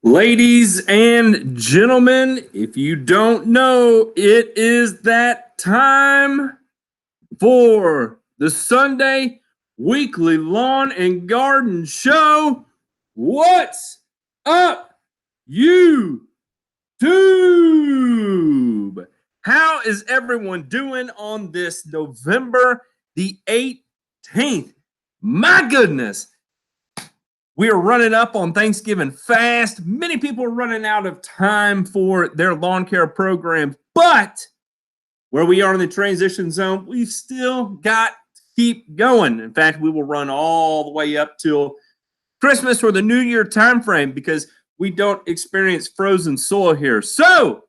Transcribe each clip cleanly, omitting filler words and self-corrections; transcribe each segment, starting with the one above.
Ladies and gentlemen, if you don't know, it is that time for the Sunday weekly lawn and garden show. What's up, YouTube? How is everyone doing on this November the 18th? My goodness. We are running up on Thanksgiving fast. Many people are running out of time for their lawn care programs, but where we are in the transition zone, we've still got to keep going. In fact, we will run all the way up till Christmas or the New Year timeframe because we don't experience frozen soil here. So,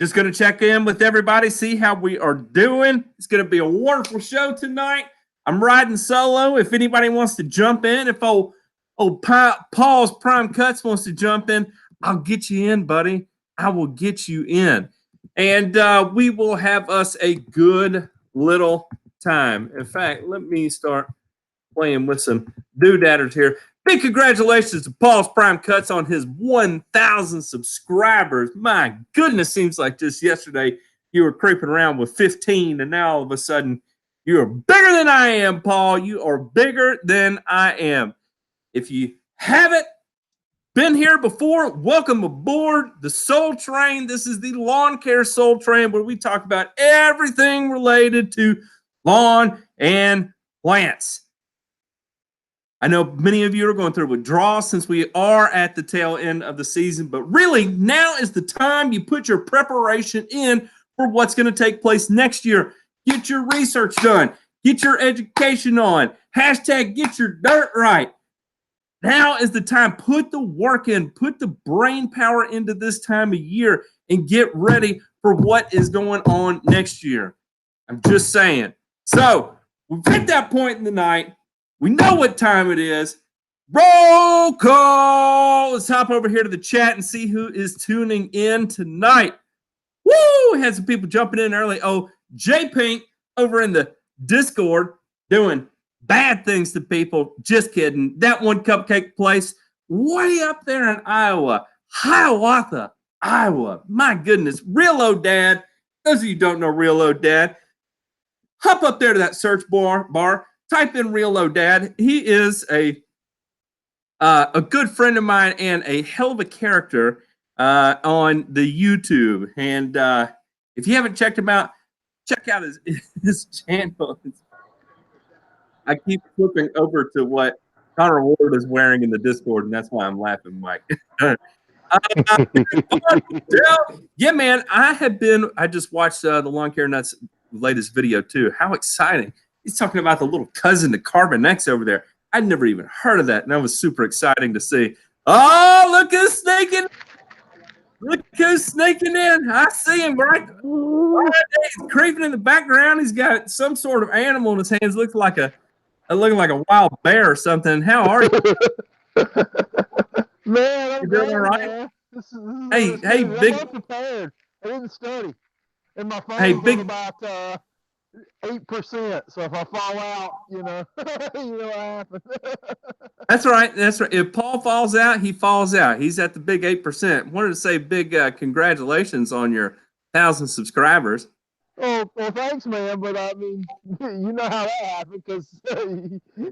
just going to check in with everybody, see how we are doing. It's going to be a wonderful show tonight. I'm riding solo. If anybody wants to jump in, if old Paul's Prime Cuts wants to jump in, I'll get you in, buddy. I will get you in. And we will have us a good little time. In fact, let me start playing with some doodadders here. Big congratulations to Paul's Prime Cuts on his 1,000 subscribers. My goodness, seems like just yesterday you were creeping around with 15, and now all of a sudden you are bigger than I am, Paul. You are bigger than I am. If you haven't been here before, welcome aboard the Soul Train. This is the Lawn Care Soul Train where we talk about everything related to lawn and plants. I know many of you are going through withdrawal since we are at the tail end of the season, but really now is the time you put your preparation in for what's going to take place next year. Get your research done. Get your education on. Hashtag get your dirt right. Now is the time. Put the work in. Put the brain power into this time of year and get ready for what is going on next year. I'm just saying. So we've hit that point in the night. We know what time it is. Roll call. Let's hop over here to the chat and see who is tuning in tonight. Woo! We had some people jumping in early. Oh, J Pink over in the Discord doing bad things to people. Just kidding. That one cupcake place way up there in Iowa. Hiawatha, Iowa. My goodness. Real old dad. Those of you who don't know real old dad, hop up there to that search bar. Type in real old dad. He is a good friend of mine and a hell of a character on the YouTube. And if you haven't checked him out, check out his channel. I keep flipping over to what Connor Ward is wearing in the Discord, and that's why I'm laughing, Mike. Yeah, man, I just watched the Lawn Care Nuts latest video, too. How exciting. He's talking about the little cousin to Carbon X over there. I'd never even heard of that, and that was super exciting to see. Oh, look who's snaking. Look who's snaking in. I see him right he's creeping in the background. He's got some sort of animal in his hands. Looking like a wild bear or something. How are you? Man, you doing all right? This is hey, big. I'm prepared. I didn't study. And my phone's big. On about 8%. So if I fall out, you know what happened. That's right. That's right. If Paul falls out, he falls out. He's at the big 8%. Wanted to say big congratulations on your 1,000 subscribers. Oh, well, thanks, man. But I mean, you know how that happened because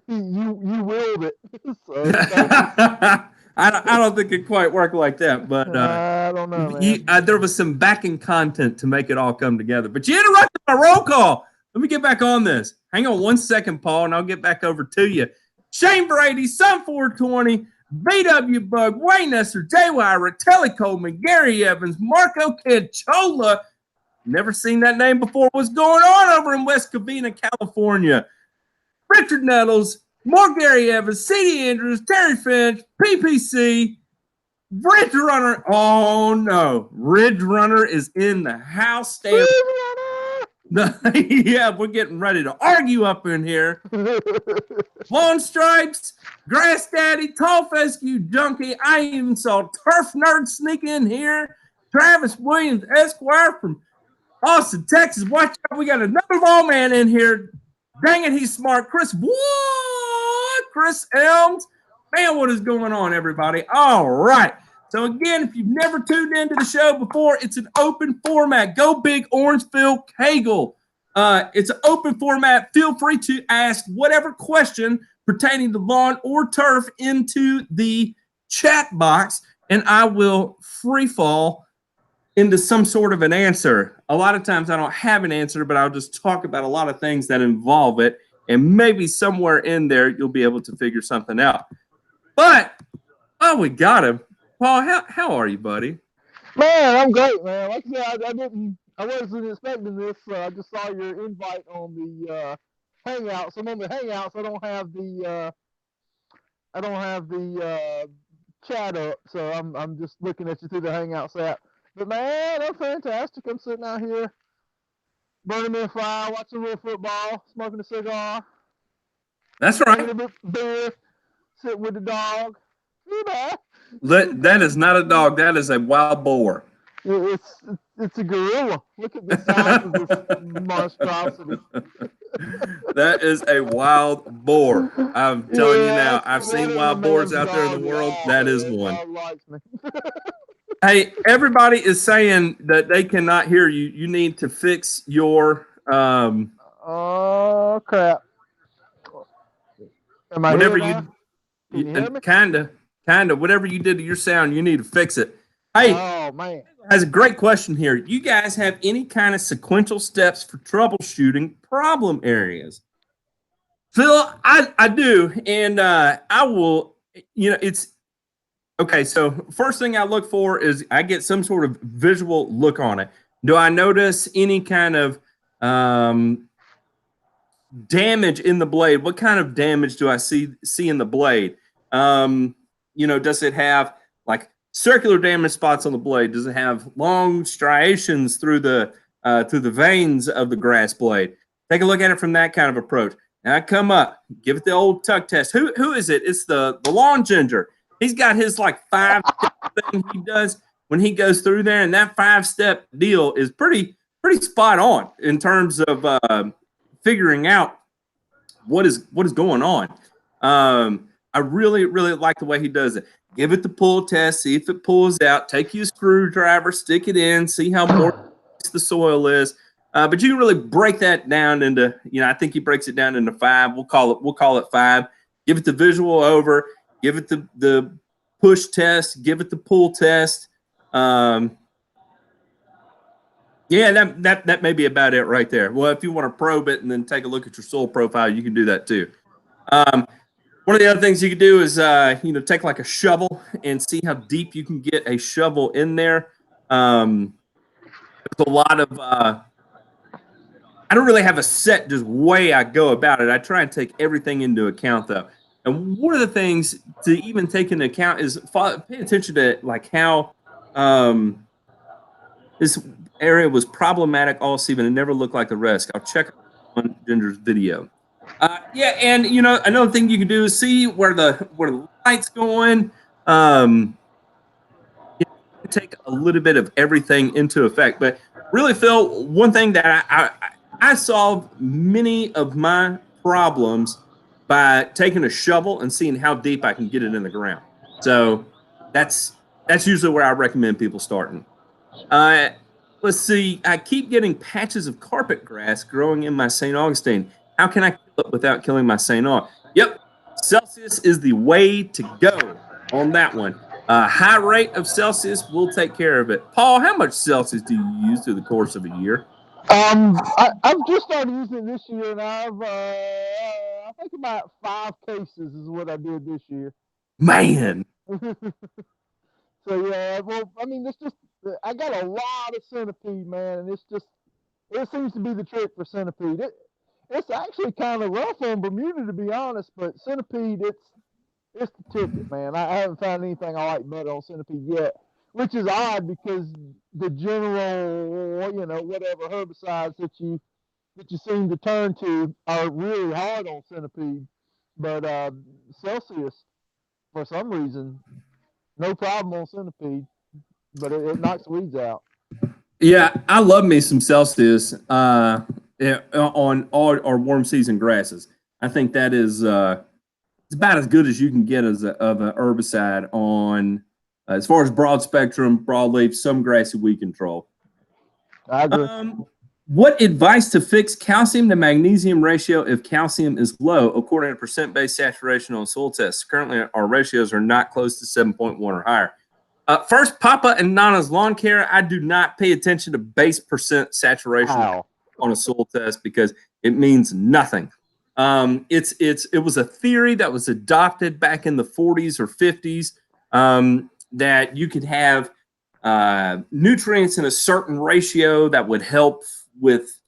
you willed it. So, I don't think it quite worked like that, but I don't know, man. There was some backing content to make it all come together. But you interrupted my roll call. Let me get back on this. Hang on 1 second, Paul, and I'll get back over to you. Shane Brady, Sun 420, BW Bug, Wayne Nestor, Jay Wyra, Telly Coleman, Gary Evans, Marco Canchola. Never seen that name before. What's going on over in West Covina, California? Richard Nettles, more Gary Evans, C.D. Andrews, Terry Finch, PPC, Ridge Runner. Oh, no. Ridge Runner is in the house. Yeah, we're getting ready to argue up in here. Lawn Stripes, Grass Daddy, Tall Fescue Junkie. I even saw Turf Nerd sneak in here. Travis Williams, Esquire from Austin, Texas. Watch out, we got another lawman in here. Dang it, he's smart. Chris Elms, Man, what is going on, everybody? All right. So again, if you've never tuned into the show before, it's an open format. Go big, Orangeville, Kegel. It's an open format. Feel free to ask whatever question pertaining to lawn or turf into the chat box, and I will free fall into some sort of an answer. A lot of times I don't have an answer, but I'll just talk about a lot of things that involve it, and maybe somewhere in there you'll be able to figure something out. But, oh, we got him. Paul, how are you, buddy? Man, I'm great, man. Like I said, I wasn't expecting this. I just saw your invite on the Hangouts. I'm on the Hangouts. I don't have the chat up, so I'm just looking at you through the Hangouts app. But man, I'm fantastic. I'm sitting out here burning me a fire, watching a little football, smoking a cigar. That's right. Drinking a bit of beer, sitting with the dog. You know. That is not a dog. That is a wild boar. It's a gorilla. Look at the size of this monstrosity. That is a wild boar. I'm telling you now. I've seen wild boars out there in the world. That is one. Hey, everybody is saying that they cannot hear you. You need to fix your oh crap. Am I whatever here you kinda whatever you did to your sound, you need to fix it. Hey, oh man, has a great question here. You guys have any kind of sequential steps for troubleshooting problem areas? Phil, I do, and I will. You know, it's okay. So first thing I look for is I get some sort of visual look on it. Do I notice any kind of damage in the blade? What kind of damage do I see in the blade? You know, does it have like circular damage spots on the blade? Does it have long striations through the veins of the grass blade? Take a look at it from that kind of approach. And I come up, give it the old tuck test. Who is it? It's the lawn ginger. He's got his like 5-step thing he does when he goes through there, and that 5-step deal is pretty spot on in terms of figuring out what is going on. I really like the way he does it. Give it the pull test, see if it pulls out. Take your screwdriver, stick it in, see how moist the soil is. But you can really break that down into, you know, I think he breaks it down into 5. We'll call it 5. Give it the visual over. Give it the push test. Give it the pull test. Yeah, that may be about it right there. Well, if you want to probe it and then take a look at your soil profile, you can do that too. One of the other things you could do is, you know, take like a shovel and see how deep you can get a shovel in there. There's a lot of, I don't really have a set just way I go about it. I try and take everything into account though. And one of the things to even take into account is pay attention to like how this area was problematic all season and never looked like the rest. I'll check on Ginger's video. Yeah, and you know, another thing you can do is see where the light's going. Take a little bit of everything into effect, but really, Phil, one thing that I solve many of my problems by taking a shovel and seeing how deep I can get it in the ground. So that's usually where I recommend people starting. Let's see. I keep getting patches of carpet grass growing in my St. Augustine. How can I kill it without killing my St. Aug? Yep, Celsius is the way to go on that one. High rate of Celsius will take care of it. Paul, how much Celsius do you use through the course of a year? I've just started using it this year, and I think about 5 cases is what I did this year. Man. So yeah, well, I mean, it's just I got a lot of centipede, man, and it seems to be the trick for centipede. It's actually kind of rough on Bermuda, to be honest, but centipede, it's the ticket, man. I haven't found anything I like better on centipede yet, which is odd because the general, you know, whatever herbicides that you seem to turn to are really hard on centipede. But Celsius, for some reason, no problem on centipede, but it knocks weeds out. Yeah, I love me some Celsius on all our warm season grasses. I think that is it's about as good as you can get as of an herbicide on as far as broad spectrum, broadleaf, some grassy weed control. I agree. What advice to fix calcium to magnesium ratio if calcium is low, according to percent-based saturation on soil tests? Currently, our ratios are not close to 7.1 or higher. First, Papa and Nana's Lawn Care, I do not pay attention to base percent saturation on a soil test because it means nothing. It was a theory that was adopted back in the 40s or 50s that you could have nutrients in a certain ratio that would help with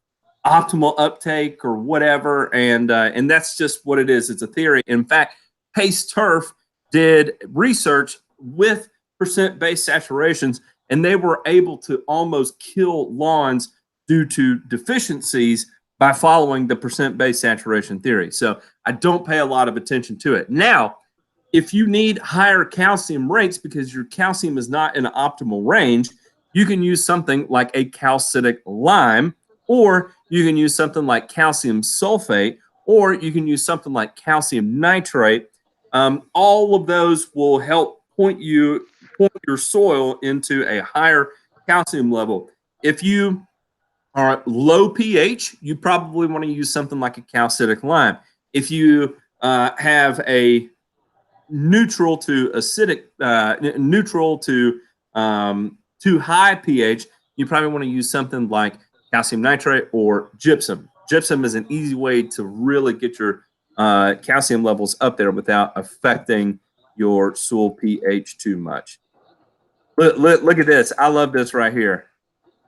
optimal uptake or whatever, and that's just what it is. It's a theory. In fact, Pace Turf did research with percent-based saturations, and they were able to almost kill lawns due to deficiencies by following the percent-based saturation theory. So I don't pay a lot of attention to it. Now, if you need higher calcium rates because your calcium is not in an optimal range, you can use something like a calcitic lime, or you can use something like calcium sulfate, or you can use something like calcium nitrate. All of those will help point your soil into a higher calcium level. If you are low pH, you probably want to use something like a calcitic lime. If you have a neutral to acidic, neutral to too high pH, you probably want to use something like calcium nitrate or gypsum. Gypsum is an easy way to really get your calcium levels up there without affecting your soil pH too much. Look at this. I love this right here.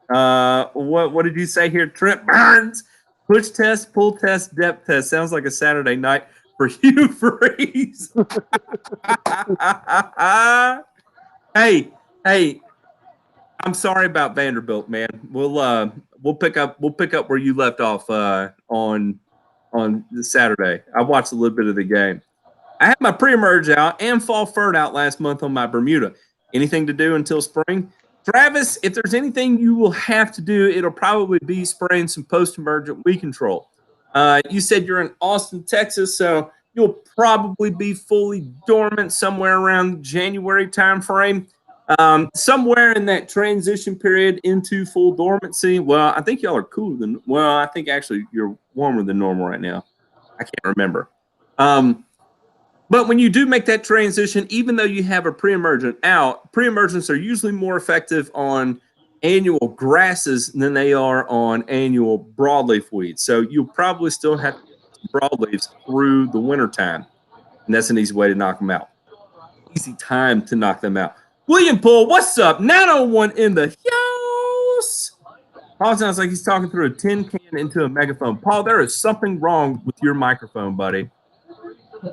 What did you say here? Trent Burns, push test, pull test, depth test. Sounds like a Saturday night for Hugh Freeze. Hey, I'm sorry about Vanderbilt, man. We'll pick up where you left off on Saturday. I watched a little bit of the game. I had my pre-emerge out and fall fert out last month on my Bermuda. Anything to do until spring? Travis, if there's anything you will have to do, it'll probably be spraying some post-emergent weed control. You said you're in Austin, Texas, so you'll probably be fully dormant somewhere around January timeframe. Somewhere in that transition period into full dormancy. Well, I think y'all are cooler than, well, I think actually you're warmer than normal right now. I can't remember. But when you do make that transition, even though you have a pre-emergent out, pre-emergents are usually more effective on annual grasses than they are on annual broadleaf weeds. So you'll probably still have broadleaves through the wintertime. And that's an easy way to knock them out. Easy time to knock them out. William Poole, what's up? 901 in the house. Paul sounds like he's talking through a tin can into a megaphone. Paul, there is something wrong with your microphone, buddy.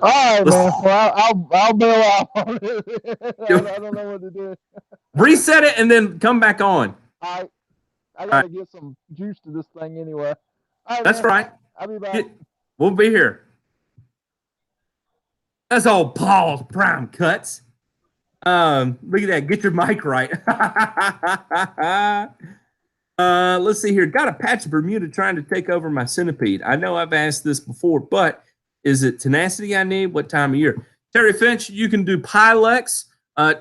All right, man. Well, I'll bail out on it. I don't know what to do. Reset it and then come back on. All right. I got to get some juice to this thing anyway. All right, that's man. right. I'll be back. We'll be here. That's all Paul's prime cuts. Look at that. Get your mic right. Let's see here. Got a patch of Bermuda trying to take over my centipede. I know I've asked this before, but is it tenacity I need? What time of year? Terry Finch, you can do Pylex.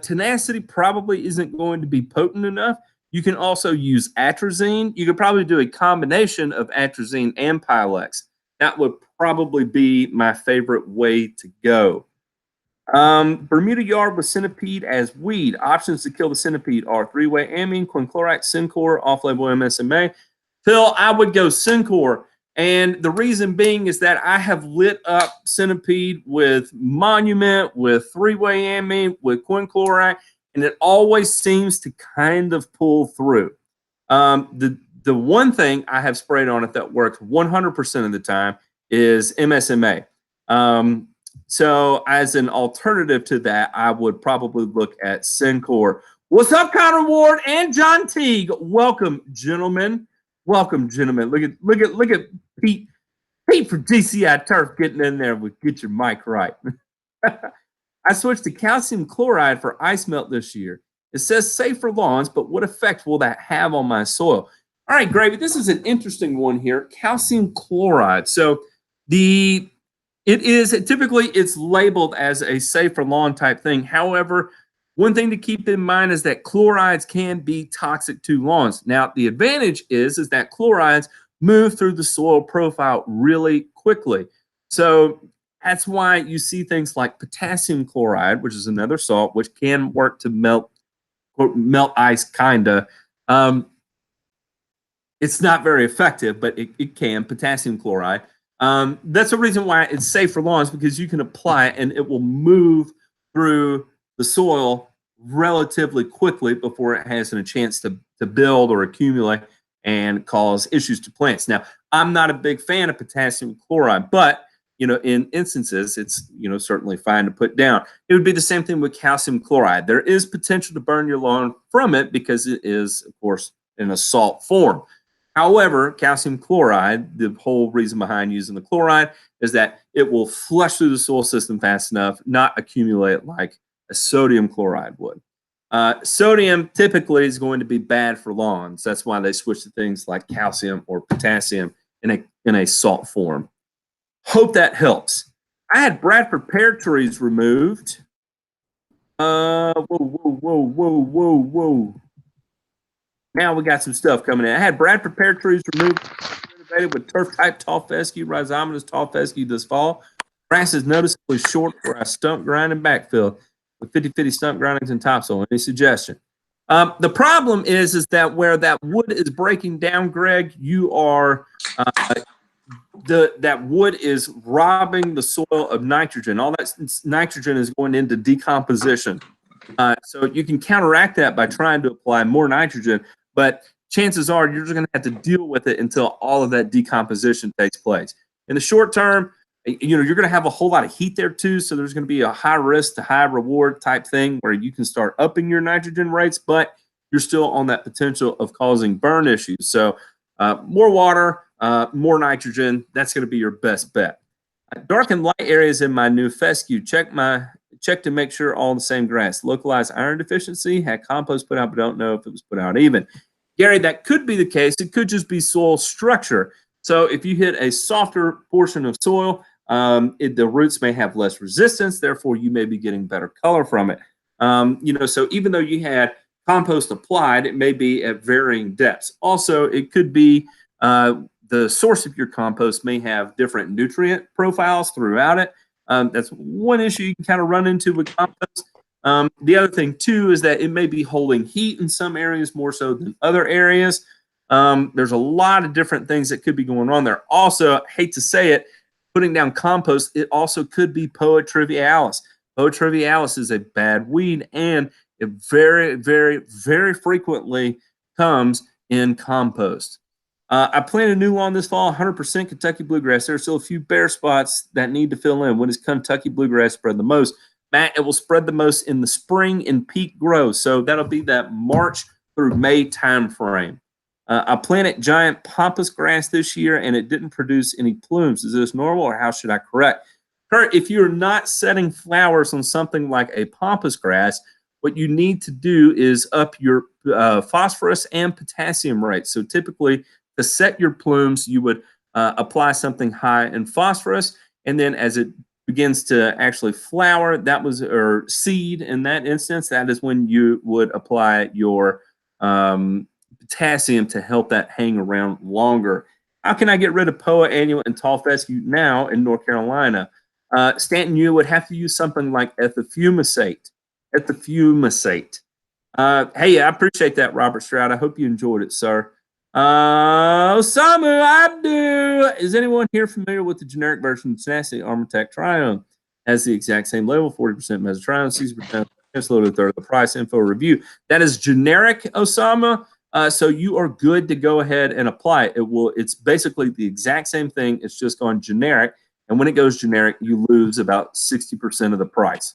Tenacity probably isn't going to be potent enough. You can also use atrazine. You could probably do a combination of atrazine and Pylex. That would probably be my favorite way to go. Bermuda yard with centipede as weed. Options to kill the centipede are 3-way amine, quinclorac, Syncor, off-label MSMA. Phil, I would go Syncor. And the reason being is that I have lit up centipede with Monument, with 3-way amine, with quinclorac, and it always seems to kind of pull through. The one thing I have sprayed on it that works 100% of the time is MSMA. So as an alternative to that, I would probably look at Syncor. What's up, Connor Ward and John Teague? Welcome, gentlemen. Welcome, gentlemen. Look at Pete. Pete from GCI Turf getting in there with get your mic right. I switched to calcium chloride for ice melt this year. It says safe for lawns, but what effect will that have on my soil? All right, Gravy, this is an interesting one here. Calcium chloride. So It is typically it's labeled as a safe for lawn type thing. However, one thing to keep in mind is that chlorides can be toxic to lawns. Now, the advantage is that chlorides move through the soil profile really quickly. So that's why you see things like potassium chloride, which is another salt, which can work to melt ice, kinda. It's not very effective, but it can, potassium chloride. That's the reason why it's safe for lawns, because you can apply it and it will move through the soil relatively quickly before it has a chance to build or accumulate and cause issues to plants. Now, I'm not a big fan of potassium chloride, but in instances, it's certainly fine to put down. It would be the same thing with calcium chloride. There is potential to burn your lawn from it because it is, of course, in a salt form. However, calcium chloride, the whole reason behind using the chloride is that it will flush through the soil system fast enough, not accumulate like a sodium chloride would. Sodium typically is going to be bad for lawns. That's why they switch to things like calcium or potassium in a salt form. Hope that helps. I had Bradford pear trees removed. Whoa. Now we got some stuff coming in. I had Bradford pear trees removed with turf-type tall fescue, rhizomatous tall fescue this fall. Grass is noticeably short for a stump grind and backfill with 50-50 stump grindings and topsoil. Any suggestion? The problem is that where that wood is breaking down, Greg, you are that wood is robbing the soil of nitrogen. All that nitrogen is going into decomposition. So you can counteract that by trying to apply more nitrogen, but chances are you're just going to have to deal with it until all of that decomposition takes place. In the short term, you're going to have a whole lot of heat there too, so there's going to be a high risk to high reward type thing where you can start upping your nitrogen rates, but you're still on that potential of causing burn issues. So more water, more nitrogen, that's going to be your best bet. Dark and light areas in my new fescue, check to make sure all the same grass. Localized iron deficiency, had compost put out, but don't know if it was put out even. Gary, that could be the case. It could just be soil structure. So if you hit a softer portion of soil, the roots may have less resistance. Therefore, you may be getting better color from it. So even though you had compost applied, it may be at varying depths. Also, it could be the source of your compost may have different nutrient profiles throughout it. That's one issue you can kind of run into with compost. The other thing too is that it may be holding heat in some areas more so than other areas. There's a lot of different things that could be going on there. Also, I hate to say it, putting down compost, it also could be Poa trivialis. Poa trivialis is a bad weed, and it very, very, very frequently comes in compost. I planted a new lawn this fall, 100% Kentucky bluegrass. There are still a few bare spots that need to fill in. When does Kentucky bluegrass spread the most? Matt, it will spread the most in the spring in peak growth. So that'll be that March through May time frame. I planted giant pampas grass this year, and it didn't produce any plumes. Is this normal, or how should I correct? Kurt, if you're not setting flowers on something like a pampas grass, what you need to do is up your phosphorus and potassium rates. So typically, to set your plumes, you would apply something high in phosphorus, and then as it begins to actually flower, or seed in that instance, that is when you would apply your potassium to help that hang around longer. How can I get rid of Poa annua and tall fescue now in North Carolina? Stanton, you would have to use something like ethofumicate. Hey, I appreciate that, Robert Stroud. I hope you enjoyed it, sir. Osamu Abdu. Is anyone here familiar with the generic version of Tenacity Armortech Triumph? Has the exact same label, 40% mesotrione, 60% it's loaded a third of the price. Info review. That is generic, Osama. So you are good to go ahead and apply it. It's basically the exact same thing. It's just gone generic. And when it goes generic, you lose about 60% of the price.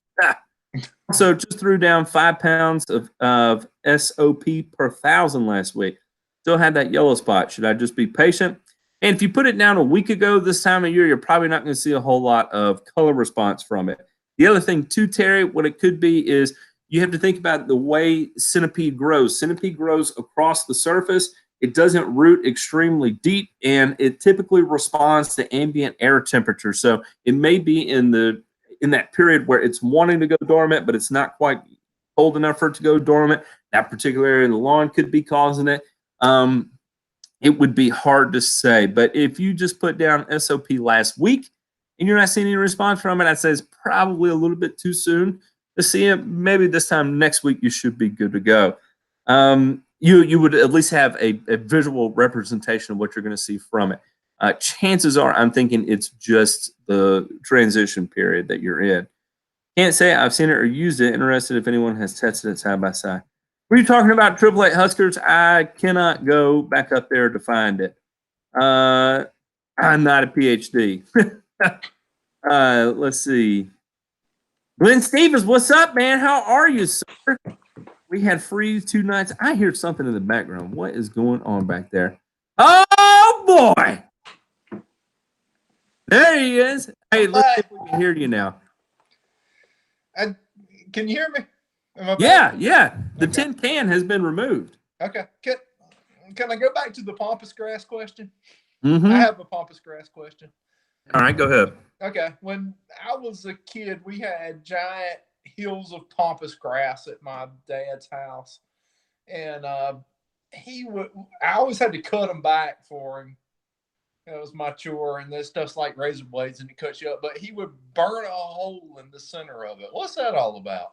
So just threw down 5 pounds of SOP per 1,000 last week. Still had that yellow spot. Should I just be patient? And if you put it down a week ago this time of year, you're probably not going to see a whole lot of color response from it. The other thing too, Terry, what it could be is you have to think about the way centipede grows. Centipede grows across the surface. It doesn't root extremely deep, and it typically responds to ambient air temperature. So it may be in that period where it's wanting to go dormant, but it's not quite cold enough for it to go dormant. That particular area of the lawn could be causing it. It would be hard to say. But if you just put down SOP last week and you're not seeing any response from it, I'd say it's probably a little bit too soon to see it. Maybe this time next week you should be good to go. You would at least have a visual representation of what you're going to see from it. Chances are, I'm thinking it's just the transition period that you're in. Can't say I've seen it or used it. Interested if anyone has tested it side by side. Were you talking about Triple Eight Huskers? I cannot go back up there to find it. I'm not a PhD. Let's see. Glenn Stevens, what's up, man? How are you, sir? We had freeze 2 nights. I hear something in the background. What is going on back there? Oh, boy. There he is. Hey, let's see if we can hear you now. Can you hear me? Yeah. The tin can has been removed. Okay. Can I go back to the pampas grass question? Mm-hmm. I have a pampas grass question. All right, go ahead. Okay. When I was a kid, we had giant hills of pampas grass at my dad's house, and I always had to cut them back for him. That was my chore, and this stuff's like razor blades, and it cuts you up. But he would burn a hole in the center of it. What's that all about?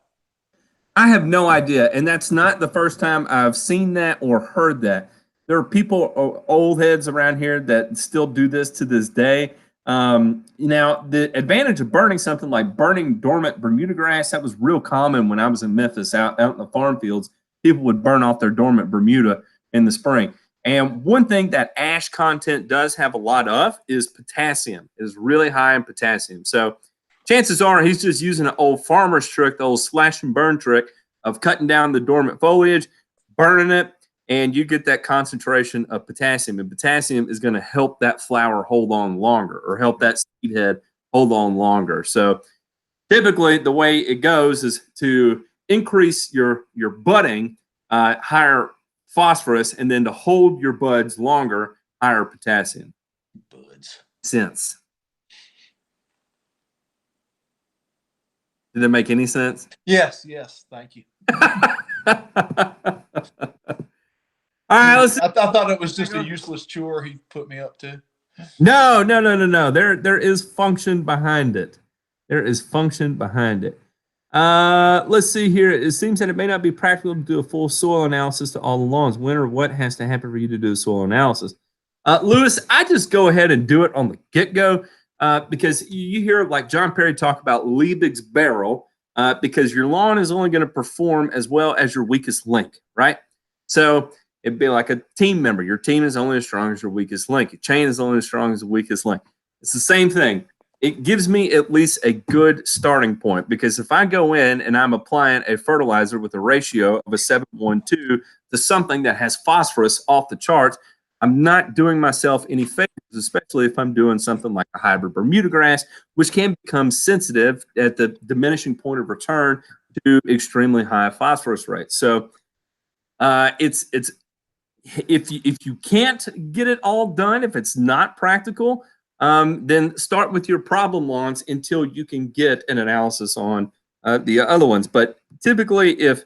I have no idea, and that's not the first time I've seen that or heard that. There are people, old heads around here, that still do this to this day. Now, the advantage of burning something like burning dormant Bermuda grass, that was real common when I was in Memphis, out in the farm fields. People would burn off their dormant Bermuda in the spring. And one thing that ash content does have a lot of is potassium. It is really high in potassium. So chances are he's just using an old farmer's trick, the old slash and burn trick of cutting down the dormant foliage, burning it, and you get that concentration of potassium. And potassium is going to help that flower hold on longer, or help that seed head hold on longer. So typically the way it goes is to increase your budding, higher phosphorus, and then to hold your buds longer, higher potassium. Buds. Sense. Did that make any sense? Yes. Thank you. All right, let's see. I thought it was just a useless chore he put me up to. No. There is function behind it. Let's see here. It seems that it may not be practical to do a full soil analysis to all the lawns. When or what has to happen for you to do a soil analysis? Lewis, I just go ahead and do it on the get-go because you hear like John Perry talk about Liebig's barrel because your lawn is only going to perform as well as your weakest link, right? So it'd be like a team member. Your team is only as strong as your weakest link. Your chain is only as strong as the weakest link. It's the same thing. It gives me at least a good starting point, because if I go in and I'm applying a fertilizer with a ratio of a 7:1:2 to something that has phosphorus off the charts, I'm not doing myself any favors, especially if I'm doing something like a hybrid Bermuda grass, which can become sensitive at the diminishing point of return to extremely high phosphorus rates. So if you can't get it all done, if it's not practical, then start with your problem lawns until you can get an analysis on the other ones. But typically, if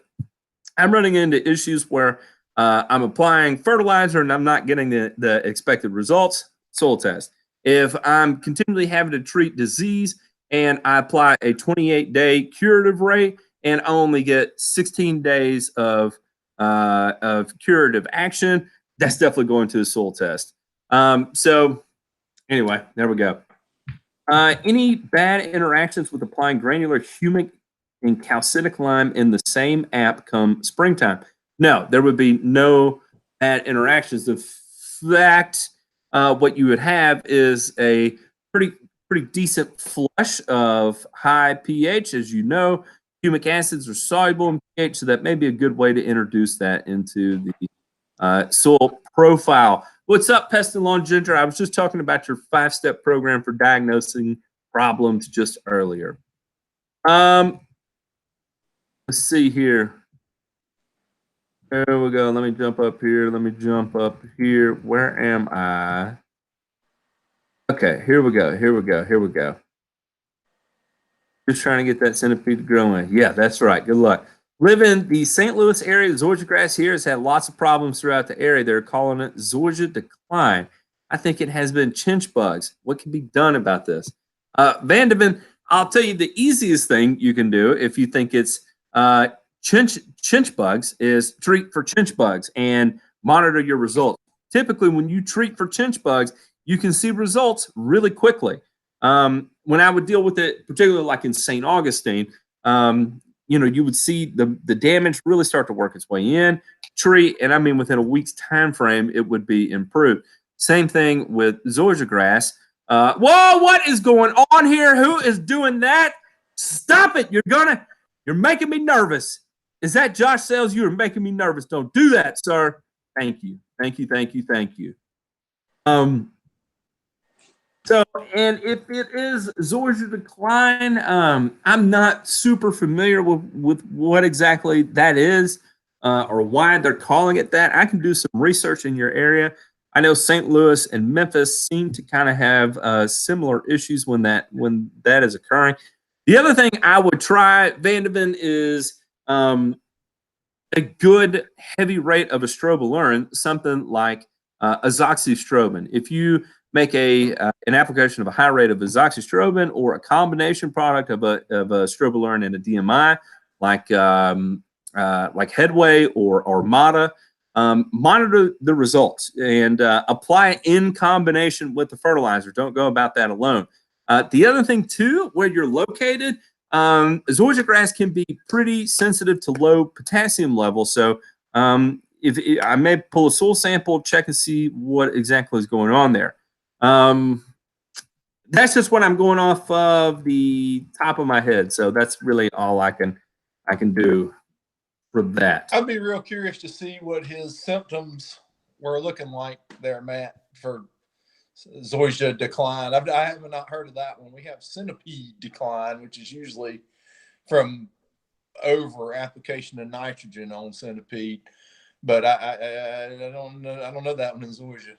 I'm running into issues where I'm applying fertilizer and I'm not getting the expected results, soil test. If I'm continually having to treat disease and I apply a 28-day curative rate and I only get 16 days of curative action, that's definitely going to the soil test. So anyway, there we go. Any bad interactions with applying granular humic and calcitic lime in the same app come springtime? No, there would be no bad interactions. In fact, what you would have is a pretty decent flush of high pH. As you know, humic acids are soluble in pH, so that may be a good way to introduce that into the soil profile. What's up, Pest and Lawn Ginger? I was just talking about your 5-step program for diagnosing problems just earlier. Let's see here. There we go. Let me jump up here. Let me jump up here. Where am I? Okay, here we go. Here we go. Here we go. Just trying to get that centipede growing. Yeah, that's right. Good luck. Live in the St. Louis area. The Zoysia grass here has had lots of problems throughout the area. They're calling it Zoysia decline. I think it has been chinch bugs. What can be done about this? Vandeven, I'll tell you the easiest thing you can do if you think it's chinch bugs is treat for chinch bugs and monitor your results. Typically, when you treat for chinch bugs, you can see results really quickly. When I would deal with it, particularly like in St. Augustine, you know, you would see the damage really start to work its way in, treat, and I mean within a week's time frame, it would be improved. Same thing with Zoysia grass. Whoa, what is going on here? Who is doing that? Stop it. You're making me nervous. Is that Josh Sales? You are making me nervous. Don't do that, sir. Thank you. Thank you. Thank you. Thank you. So, and if it is Zoysia decline, I'm not super familiar with what exactly that is or why they're calling it that. I can do some research in your area. I know St. Louis and Memphis seem to kind of have similar issues when that is occurring. The other thing I would try, Vandeven, is a good heavy rate of astrobilurin, something like azoxystrobin. If you make an application of a high rate of azoxystrobin or a combination product of a strobilurin and a DMI, like Headway or Armada, monitor the results and apply in combination with the fertilizer. Don't go about that alone. The other thing too, where you're located, Zoysia grass can be pretty sensitive to low potassium levels. So if I may pull a soil sample, check and see what exactly is going on there. That's just what I'm going off of the top of my head. So that's really all I can do for that. I'd be real curious to see what his symptoms were looking like there, Matt, for Zoysia decline. I have not heard of that one. We have centipede decline, which is usually from over application of nitrogen on centipede, but I don't know that one in Zoysia.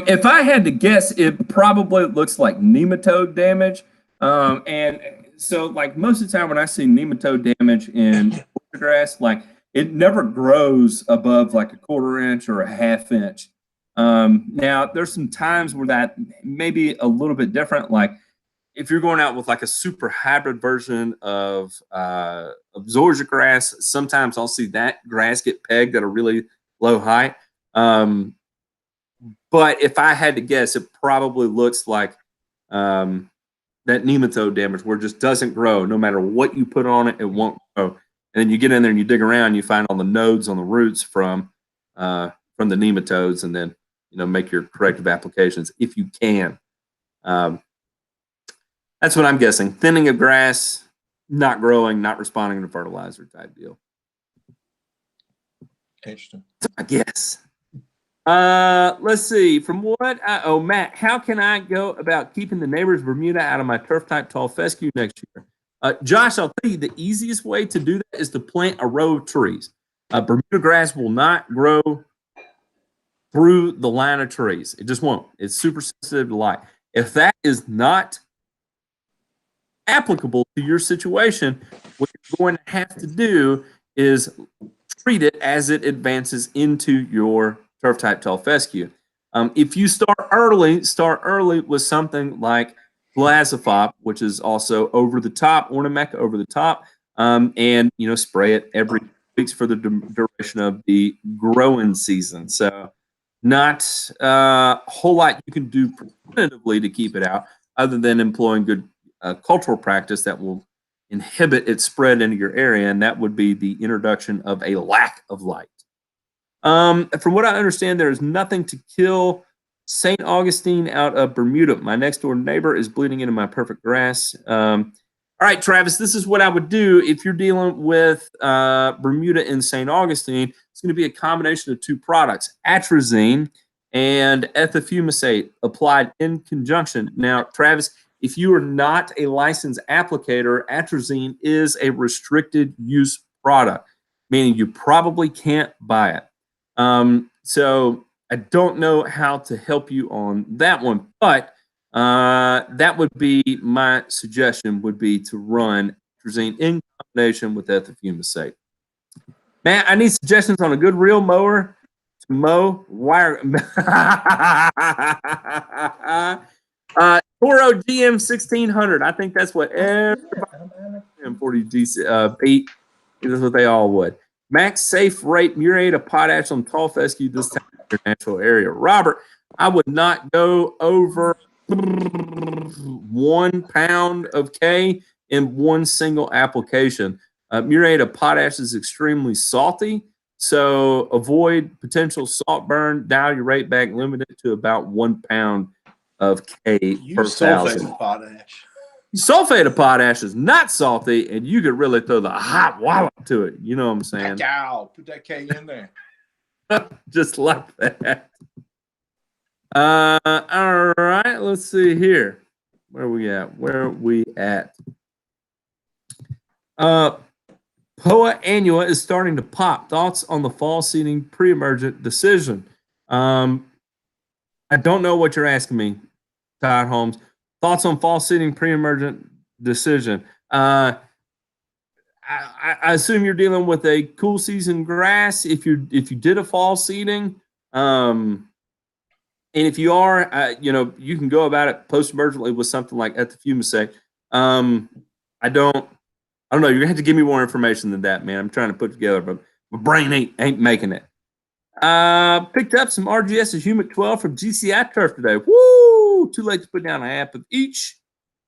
If I had to guess, it probably looks like nematode damage. And so, like most of the time when I see nematode damage in grass, like it never grows above like a 1/4 inch or a 1/2 inch. Now, there's some times where that may be a little bit different. Like if you're going out with like a super hybrid version of Zoysia grass, sometimes I'll see that grass get pegged at a really low height. But if I had to guess, it probably looks like that nematode damage where it just doesn't grow. No matter what you put on it, it won't grow. And then you get in there and you dig around, you find all the nodes on the roots from the nematodes, and then make your corrective applications if you can. That's what I'm guessing. Thinning of grass, not growing, not responding to fertilizer type deal. Interesting. I guess. Let's see. From what Matt, how can I go about keeping the neighbor's Bermuda out of my turf type tall fescue next year? Josh, I'll tell you the easiest way to do that is to plant a row of trees. Bermuda grass will not grow through the line of trees. It just won't. It's super sensitive to light. If that is not applicable to your situation, what you're going to have to do is treat it as it advances into your turf type tall fescue. If you start early with something like Glazafop, which is also over the top, Ornameca over the top, and spray it every 2 weeks for the duration of the growing season. So not a whole lot you can do preventatively to keep it out, other than employing good cultural practice that will inhibit its spread into your area, and that would be the introduction of a lack of light. From what I understand, there is nothing to kill St. Augustine out of Bermuda. My next door neighbor is bleeding into my perfect grass. All right, Travis, this is what I would do if you're dealing with Bermuda in St. Augustine. It's going to be a combination of two products, atrazine and ethifumicate, applied in conjunction. Now, Travis, if you are not a licensed applicator, atrazine is a restricted use product, meaning you probably can't buy it. So I don't know how to help you on that one, but that would be my suggestion, would be to run atrazine in combination with ethofumicate. Man, I need suggestions on a good reel mower to mow wire. Toro GM 1600. I think that's what everybody M40 Pete. That's what they all would. Max safe rate muriate of potash on tall fescue this time in your natural area. Robert, I would not go over 1 pound of K in one single application. Muriate of potash is extremely salty, so avoid potential salt burn. Dial your rate back, limit it to about 1 pound of K per thousand. Sulfate of potash. Sulfate of potash is not salty, and you could really throw the hot wallop to it. You know what I'm saying? Cow, put that K in there. Just like that. All right, let's see here. Where are we at? Where are we at? Poa annua is starting to pop. Thoughts on the fall seeding pre-emergent decision? I don't know what you're asking me, Todd Holmes. Thoughts on fall seeding pre-emergent decision? I assume you're dealing with a cool season grass. If you did a fall seeding, and if you are, you know, you can go about it post-emergently with something like ethofumicate. I don't know. You're gonna have to give me more information than that, man. I'm trying to put together, but my brain ain't making it. Picked up some RGS Humic 12 from GCI Turf today. Woo! Too late to put down a half of each.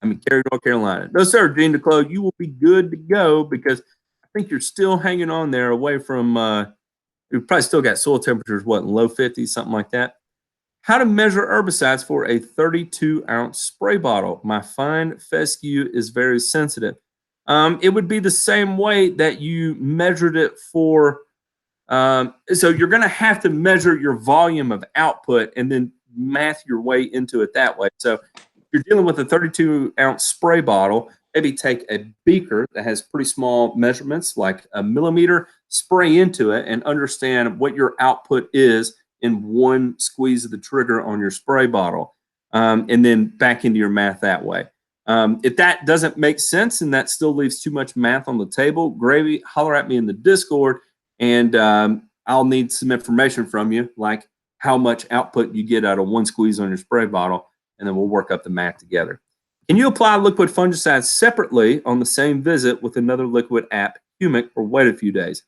I'm in Cary, North Carolina. No, sir, Gene DeClo, you will be good to go because I think you're still hanging on there away from, you've probably still got soil temperatures, what, in low 50s, something like that. How to measure herbicides for a 32-ounce spray bottle. My fine fescue is very sensitive. It would be the same way that you measured it for, so you're going to have to measure your volume of output and then math your way into it that way. So if you're dealing with a 32-ounce spray bottle, maybe take a beaker that has pretty small measurements, like a millimeter, spray into it and understand what your output is in one squeeze of the trigger on your spray bottle, and then back into your math that way. If that doesn't make sense and that still leaves too much math on the table, gravy, holler at me in the Discord, and I'll need some information from you, like how much output you get out of one squeeze on your spray bottle, and then we'll work up the math together. Can you apply liquid fungicides separately on the same visit with another liquid app, Humic, or wait a few days?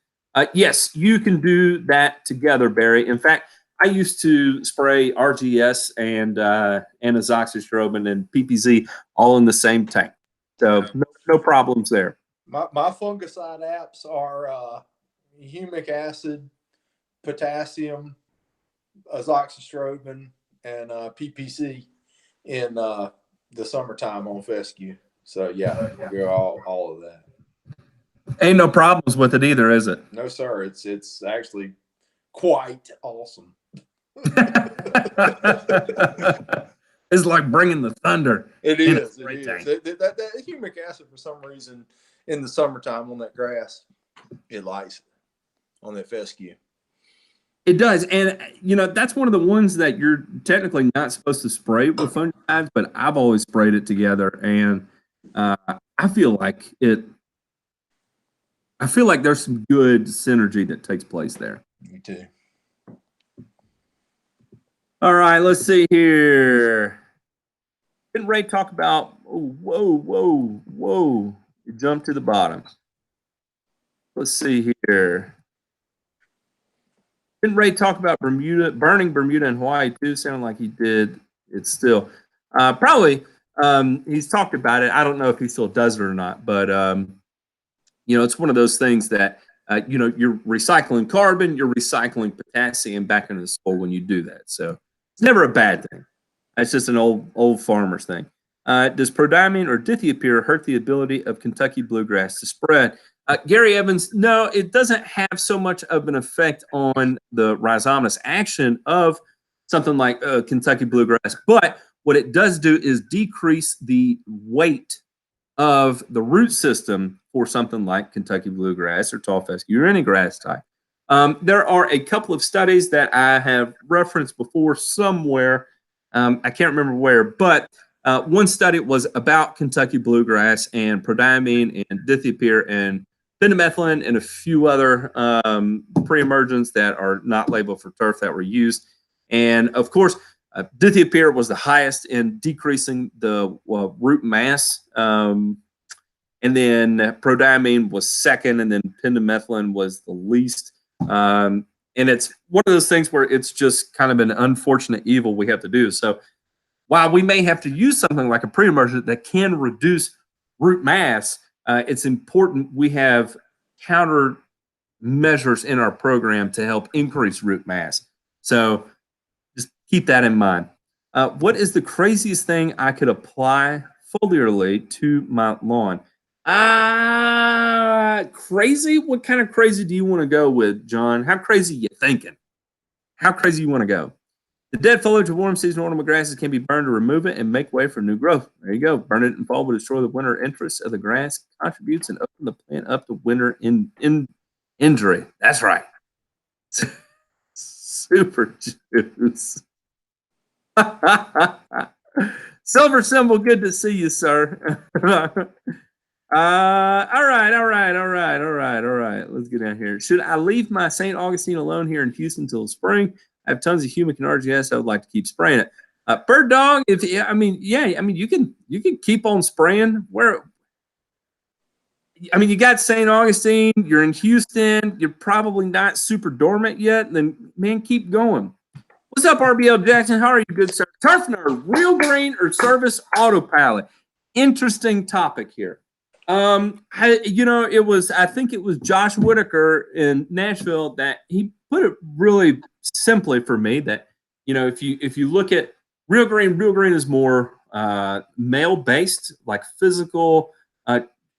Yes, you can do that together, Barry. In fact, I used to spray RGS and azoxystrobin and PPZ all in the same tank. So no problems there. My fungicide apps are humic acid, potassium, azoxystrobin, and PPC in the summertime on fescue. So yeah, we're all of that. Ain't no problems with it either, is it? No, sir. It's actually quite awesome. It's like bringing the thunder. It is. That humic acid, for some reason, in the summertime on that grass, it likes it on that fescue. It does, and you know that's one of the ones that you're technically not supposed to spray with fungicides, but I've always sprayed it together, and I feel like it. I feel like there's some good synergy that takes place there. Me too. All right, let's see here. Didn't Ray talk about? Oh, whoa! You jumped to the bottom. Let's see here. Didn't Ray talk about Bermuda, burning Bermuda in Hawaii too? Sounded like he did. It's still probably he's talked about it. I don't know if he still does it or not, but you know, it's one of those things that you know, you're recycling carbon, you're recycling potassium back into the soil when you do that. So it's never a bad thing. It's just an old farmer's thing. Does prodiamine or dithiopyr hurt the ability of Kentucky bluegrass to spread? Gary Evans, no, it doesn't have so much of an effect on the rhizomatous action of something like Kentucky bluegrass, but what it does do is decrease the weight of the root system for something like Kentucky bluegrass or tall fescue or any grass type. There are a couple of studies that I have referenced before somewhere. I can't remember where, but one study was about Kentucky bluegrass and prodiamine and dithiopyr and pendimethalin and a few other pre-emergents that are not labeled for turf that were used. And of course, dithiopyr was the highest in decreasing the root mass. And then prodiamine was second, and then pendimethalin was the least. And it's one of those things where it's just kind of an unfortunate evil we have to do. So while we may have to use something like a pre-emergent that can reduce root mass, it's important we have counter measures in our program to help increase root mass. So just keep that in mind. What is the craziest thing I could apply foliarly to my lawn? Crazy? What kind of crazy do you want to go with, John? How crazy you thinking? How crazy you want to go? The dead foliage of warm season ornament grasses can be burned to remove it and make way for new growth. There you go. Burn it in fall will destroy the winter interest of the grass, contributes and open the plant up to winter injury. That's right. Super juice. Silver Symbol, good to see you, sir. All right. Let's get down here. Should I leave my St. Augustine alone here in Houston until spring? I have tons of humic and RGS. I would like to keep spraying it. Bird dog, you can keep on spraying. You got St. Augustine, you're in Houston, you're probably not super dormant yet, then man, keep going. What's up, RBL Jackson? How are you, good sir? Turf nerd, real green or service autopilot? Interesting topic here. I think it was Josh Whitaker in Nashville that he put it really simply for me that, if you look at real green is more male based, like physical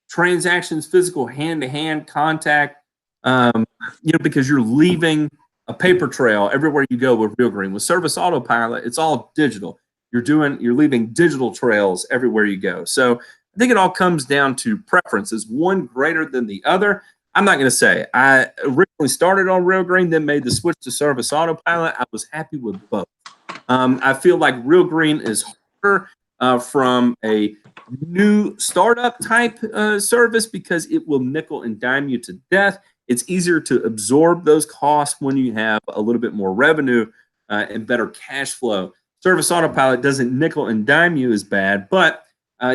transactions, physical hand-to-hand contact, because you're leaving a paper trail everywhere you go with real green. With service autopilot, it's all digital. You're leaving digital trails everywhere you go. So I think it all comes down to preferences, one greater than the other. I'm not going to say. I originally started on real green, then made the switch to service autopilot. I was happy with both. I feel like real green is harder from a new startup type service because it will nickel and dime you to death. It's easier to absorb those costs when you have a little bit more revenue and better cash flow. Service autopilot doesn't nickel and dime you as bad, but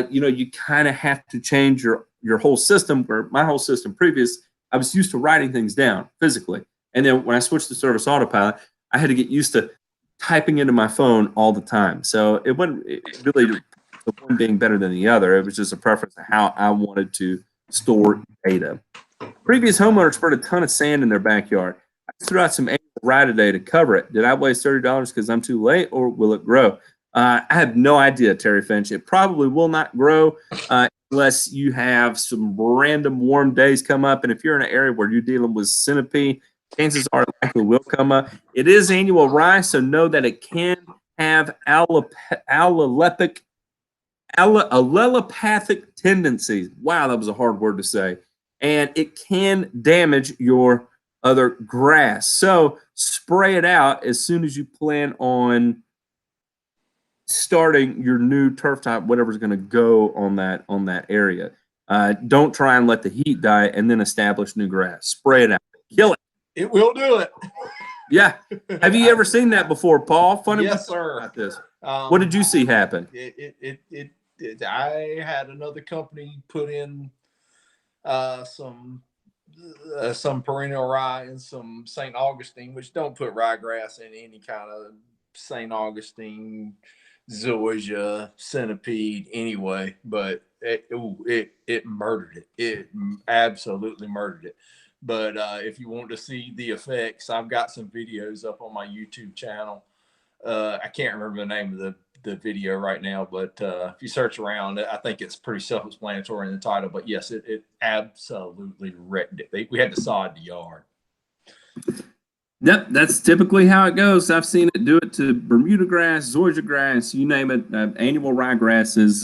you kind of have to change your whole system. Or my whole system previous, I was used to writing things down physically, and then when I switched to service autopilot, I had to get used to typing into my phone all the time. So it wasn't really the one being better than the other. It was just a preference of how I wanted to store data. Previous homeowner spread a ton of sand in their backyard. I threw out some rye today to cover it. Did I waste $30 because I'm too late, or will it grow? I have no idea, Terry Finch. It probably will not grow unless you have some random warm days come up. And if you're in an area where you're dealing with centipede, chances are it likely will come up. It is annual rye, so know that it can have allelopathic tendencies. Wow, that was a hard word to say. And it can damage your other grass. So spray it out as soon as you plan on starting your new turf type, whatever's going to go on that area. Don't try and let the heat die and then establish new grass. Spray it out. Kill it. It will do it. Yeah. Have you ever seen that before, Paul? Funny. Yes, sir. About this. What did you see happen? I had another company put in some perennial rye and some St. Augustine, which don't put ryegrass in any kind of St. Augustine, zoysia, centipede anyway, but it murdered it. It absolutely murdered it. But if you want to see the effects, I've got some videos up on my YouTube channel. I can't remember the name of the video right now, but if you search around, I think it's pretty self-explanatory in the title. But yes, it absolutely wrecked it. We had to sod the yard. Yep, that's typically how it goes. I've seen it do it to Bermuda grass, zoysia grass, you name it. Annual ryegrass is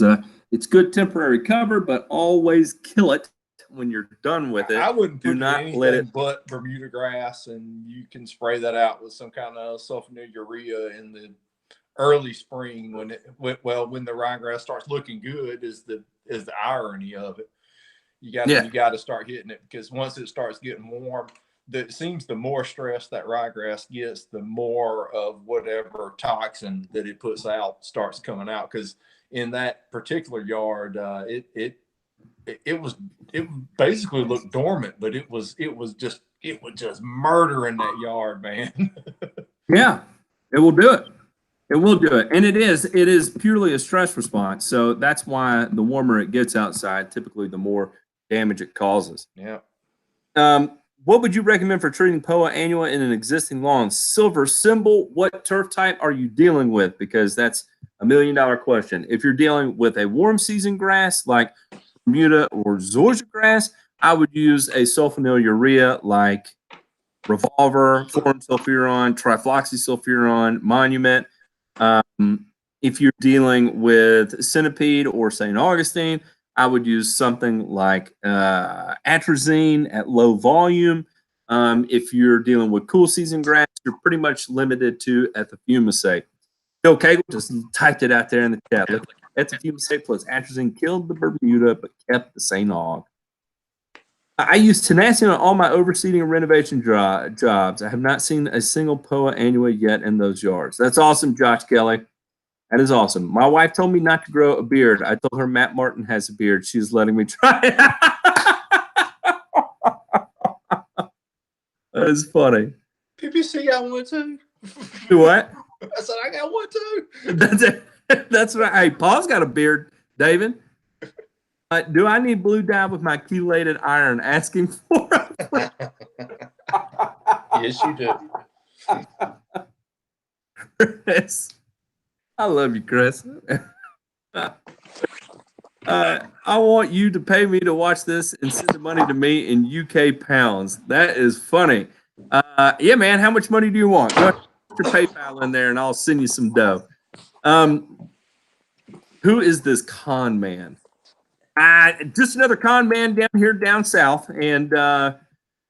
it's good temporary cover, but always kill it when you're done with it. I wouldn't do put not anything let it. but Bermuda grass, and you can spray that out with some kind of sulfonylurea in the early spring when the ryegrass starts looking good. Is the irony of it. You got to start hitting it, because once it starts getting warm, it seems the more stress that ryegrass gets, the more of whatever toxin that it puts out starts coming out. Because in that particular yard, it basically looked dormant, but it was just murdering that yard, man. Yeah, it will do it. It will do it. And it is purely a stress response. So that's why the warmer it gets outside, typically the more damage it causes. Yeah. What would you recommend for treating Poa annua in an existing lawn? Silver symbol, what turf type are you dealing with? Because that's $1 million question. If you're dealing with a warm season grass like Bermuda or Georgia grass, I would use a sulfonylurea like Revolver, 4-sulfuron, trifloxysulfuron, Monument. If you're dealing with Centipede or St. Augustine, I would use something like atrazine at low volume. If you're dealing with cool season grass, you're pretty much limited to ethofumicate. Phil Cagle just typed it out there in the chat. Look, ethofumicate plus atrazine killed the Bermuda but kept the St. Aug. I use tenacity on all my overseeding and renovation jobs. I have not seen a single Poa annua yet in those yards. That's awesome, Josh Kelly. That is awesome. My wife told me not to grow a beard. I told her Matt Martin has a beard. She's letting me try it. That is funny. PPC got one too. Do what? I said I got one too. That's it. That's right. Hey, Paul's got a beard, David. Do I need blue dye with my chelated iron? Asking for it. Yes, you do. Chris. I love you, Chris. I want you to pay me to watch this and send the money to me in UK pounds. That is funny. Yeah, man. How much money do you want? Go ahead, put your PayPal in there, and I'll send you some dough. Who is this con man? Just another con man down south, and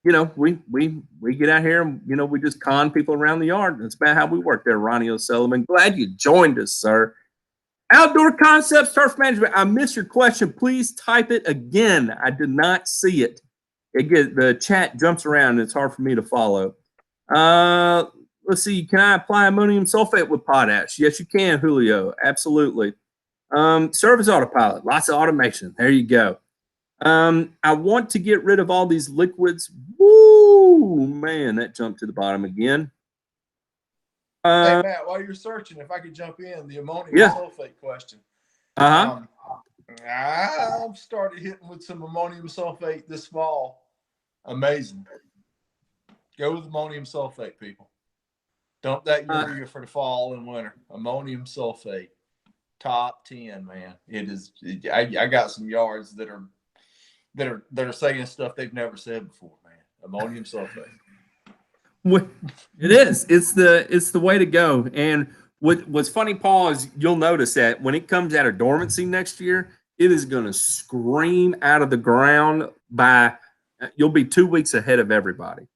we get out here and we just con people around the yard. That's about how we work there. Ronnie O'Sullivan, glad you joined us, sir. Outdoor concepts, turf management. I missed your question. Please type it again. I did not see it. The chat jumps around and it's hard for me to follow. Let's see. Can I apply ammonium sulfate with potash? Yes, you can, Julio. Absolutely. Service autopilot. Lots of automation. There you go. I want to get rid of all these liquids. Woo, man, that jumped to the bottom again. Hey, Matt, while you're searching, if I could jump in, the ammonium sulfate question. I've started hitting with some ammonium sulfate this fall. Amazing. Go with ammonium sulfate, people. Dump that urea for the fall and winter. Ammonium sulfate. Top 10, man. It is. I got some yards that are saying stuff they've never said before, man. Ammonium sulfate. It is. It's the way to go. And what's funny, Paul, is you'll notice that when it comes out of dormancy next year, it is going to scream out of the ground you'll be 2 weeks ahead of everybody.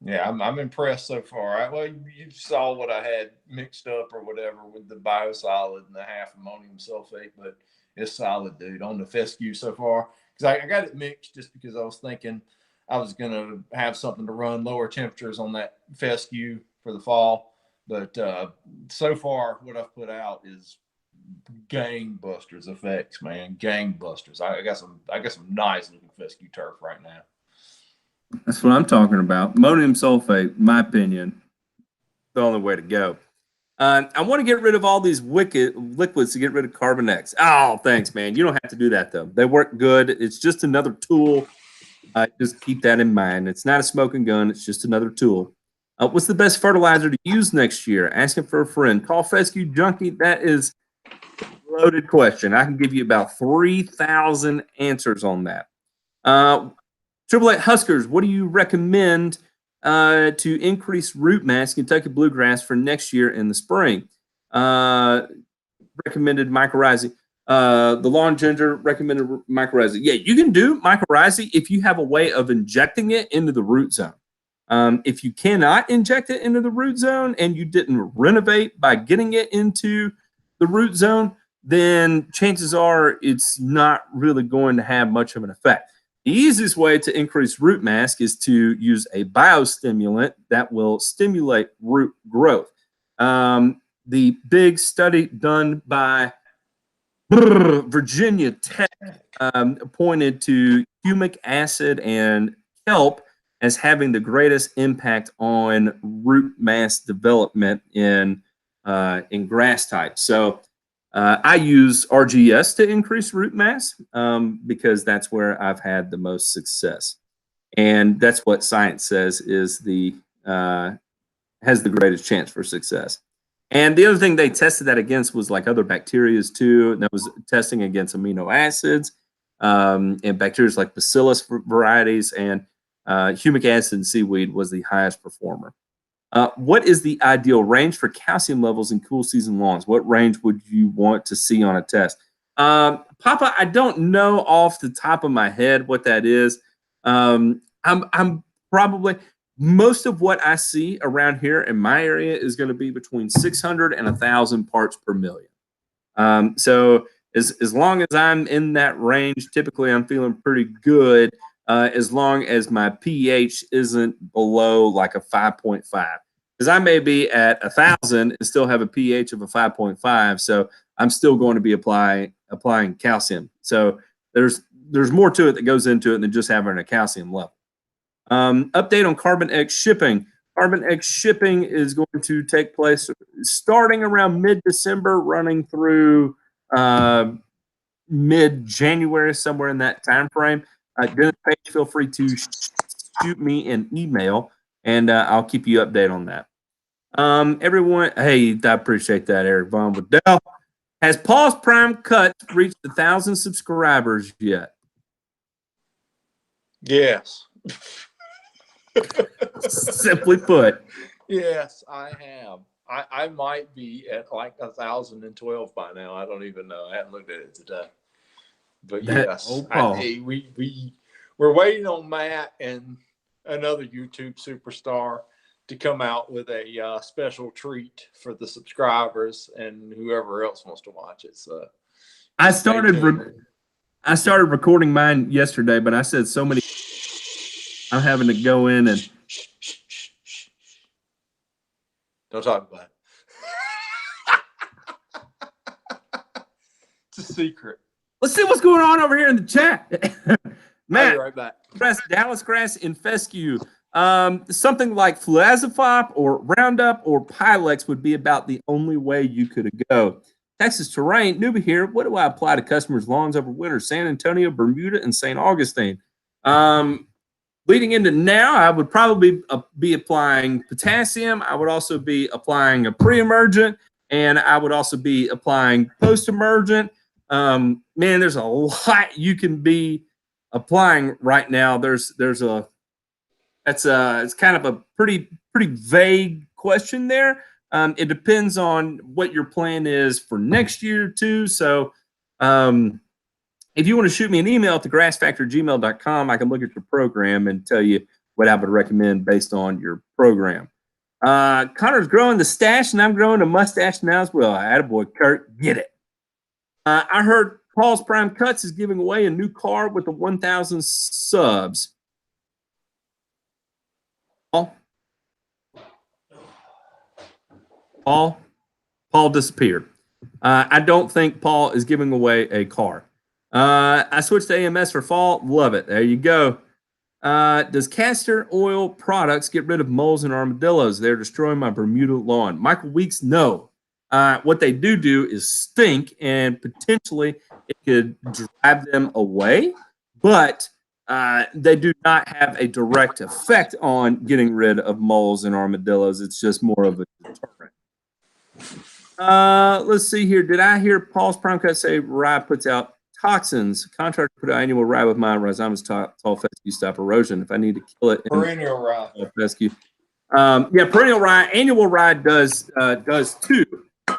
Yeah, I'm impressed so far. Well, you saw what I had mixed up or whatever with the biosolid and the half ammonium sulfate, but it's solid, dude, on the fescue so far. Because I got it mixed just because I was thinking I was going to have something to run lower temperatures on that fescue for the fall. But so far, what I've put out is gangbusters effects, man. Gangbusters. I got some nice looking fescue turf right now. That's what I'm talking about. Ammonium sulfate, in my opinion, the only way to go. I want to get rid of all these liquids to get rid of carbon X. Oh, thanks, man. You don't have to do that, though. They work good. It's just another tool. Just keep that in mind. It's not a smoking gun. It's just another tool. What's the best fertilizer to use next year? Asking for a friend. Call Fescue Junkie. That is a loaded question. I can give you about 3,000 answers on that. Triple Eight Huskers, what do you recommend to increase root mass Kentucky bluegrass for next year in the spring? Recommended mycorrhizae. The lawn ginger recommended mycorrhizae. Yeah, you can do mycorrhizae if you have a way of injecting it into the root zone. If you cannot inject it into the root zone and you didn't renovate by getting it into the root zone, then chances are it's not really going to have much of an effect. The easiest way to increase root mass is to use a biostimulant that will stimulate root growth. The big study done by Virginia Tech pointed to humic acid and kelp as having the greatest impact on root mass development in grass types. So I use RGS to increase root mass because that's where I've had the most success, and that's what science says is has the greatest chance for success. And the other thing they tested that against was like other bacterias too. And that was testing against amino acids and bacteria like bacillus varieties, and humic acid in seaweed was the highest performer. What is the ideal range for calcium levels in cool season lawns? What range would you want to see on a test? Papa, I don't know off the top of my head what that is. I'm probably, most of what I see around here in my area is going to be between 600 and 1,000 parts per million. So as long as I'm in that range, typically I'm feeling pretty good. As long as my pH isn't below like a 5.5, because I may be at 1,000 and still have a pH of a 5.5, so I'm still going to be applying calcium. So there's more to it that goes into it than just having a calcium level. Update on Carbon X shipping. Carbon X shipping is going to take place starting around mid-December, running through mid-January, somewhere in that time frame. Dennis Page, feel free to shoot me an email, and I'll keep you updated on that. Everyone, hey, I appreciate that, Eric Von Waddell. Has Paul's Prime Cuts reached 1,000 subscribers yet? Yes. Simply put. Yes, I have. I might be at like 1,012 by now. I don't even know. I haven't looked at it today. But yes, we're waiting on Matt and another YouTube superstar to come out with a special treat for the subscribers and whoever else wants to watch it. So I started recording mine yesterday, but I said so many. I'm having to go in and don't talk about it. It's a secret. Let's see what's going on over here in the chat. Matt, I'll be right back. Dallas grass in fescue. Something like fluazafop or Roundup or Pilex would be about the only way you could go. Texas terrain, Newbie here. What do I apply to customers' lawns over winter? San Antonio, Bermuda, and St. Augustine. Leading into now, I would probably be applying potassium. I would also be applying a pre-emergent, and I would also be applying post-emergent. Man, there's a lot you can be applying right now. It's kind of a pretty vague question there. It depends on what your plan is for next year too. So if you want to shoot me an email at thegrassfactor@gmail.com, I can look at your program and tell you what I would recommend based on your program. Connor's growing the stash and I'm growing a mustache now as well. Attaboy, Kurt, get it. I heard Paul's Prime Cuts is giving away a new car with the 1,000 subs. Paul disappeared. I don't think Paul is giving away a car. I switched to AMS for fall. Love it. There you go. Does castor oil products get rid of moles and armadillos? They're destroying my Bermuda lawn. Michael Weeks, no. What they do is stink, and potentially it could drive them away, but they do not have a direct effect on getting rid of moles and armadillos. It's just more of a deterrent. Let's see here. Did I hear Paul's Prime Cut say rye puts out toxins? Contractor put out annual rye with my rhizomus tall fescue stop erosion. If I need to kill it, Perennial rye. Fescue. Yeah, perennial rye. Annual rye does too.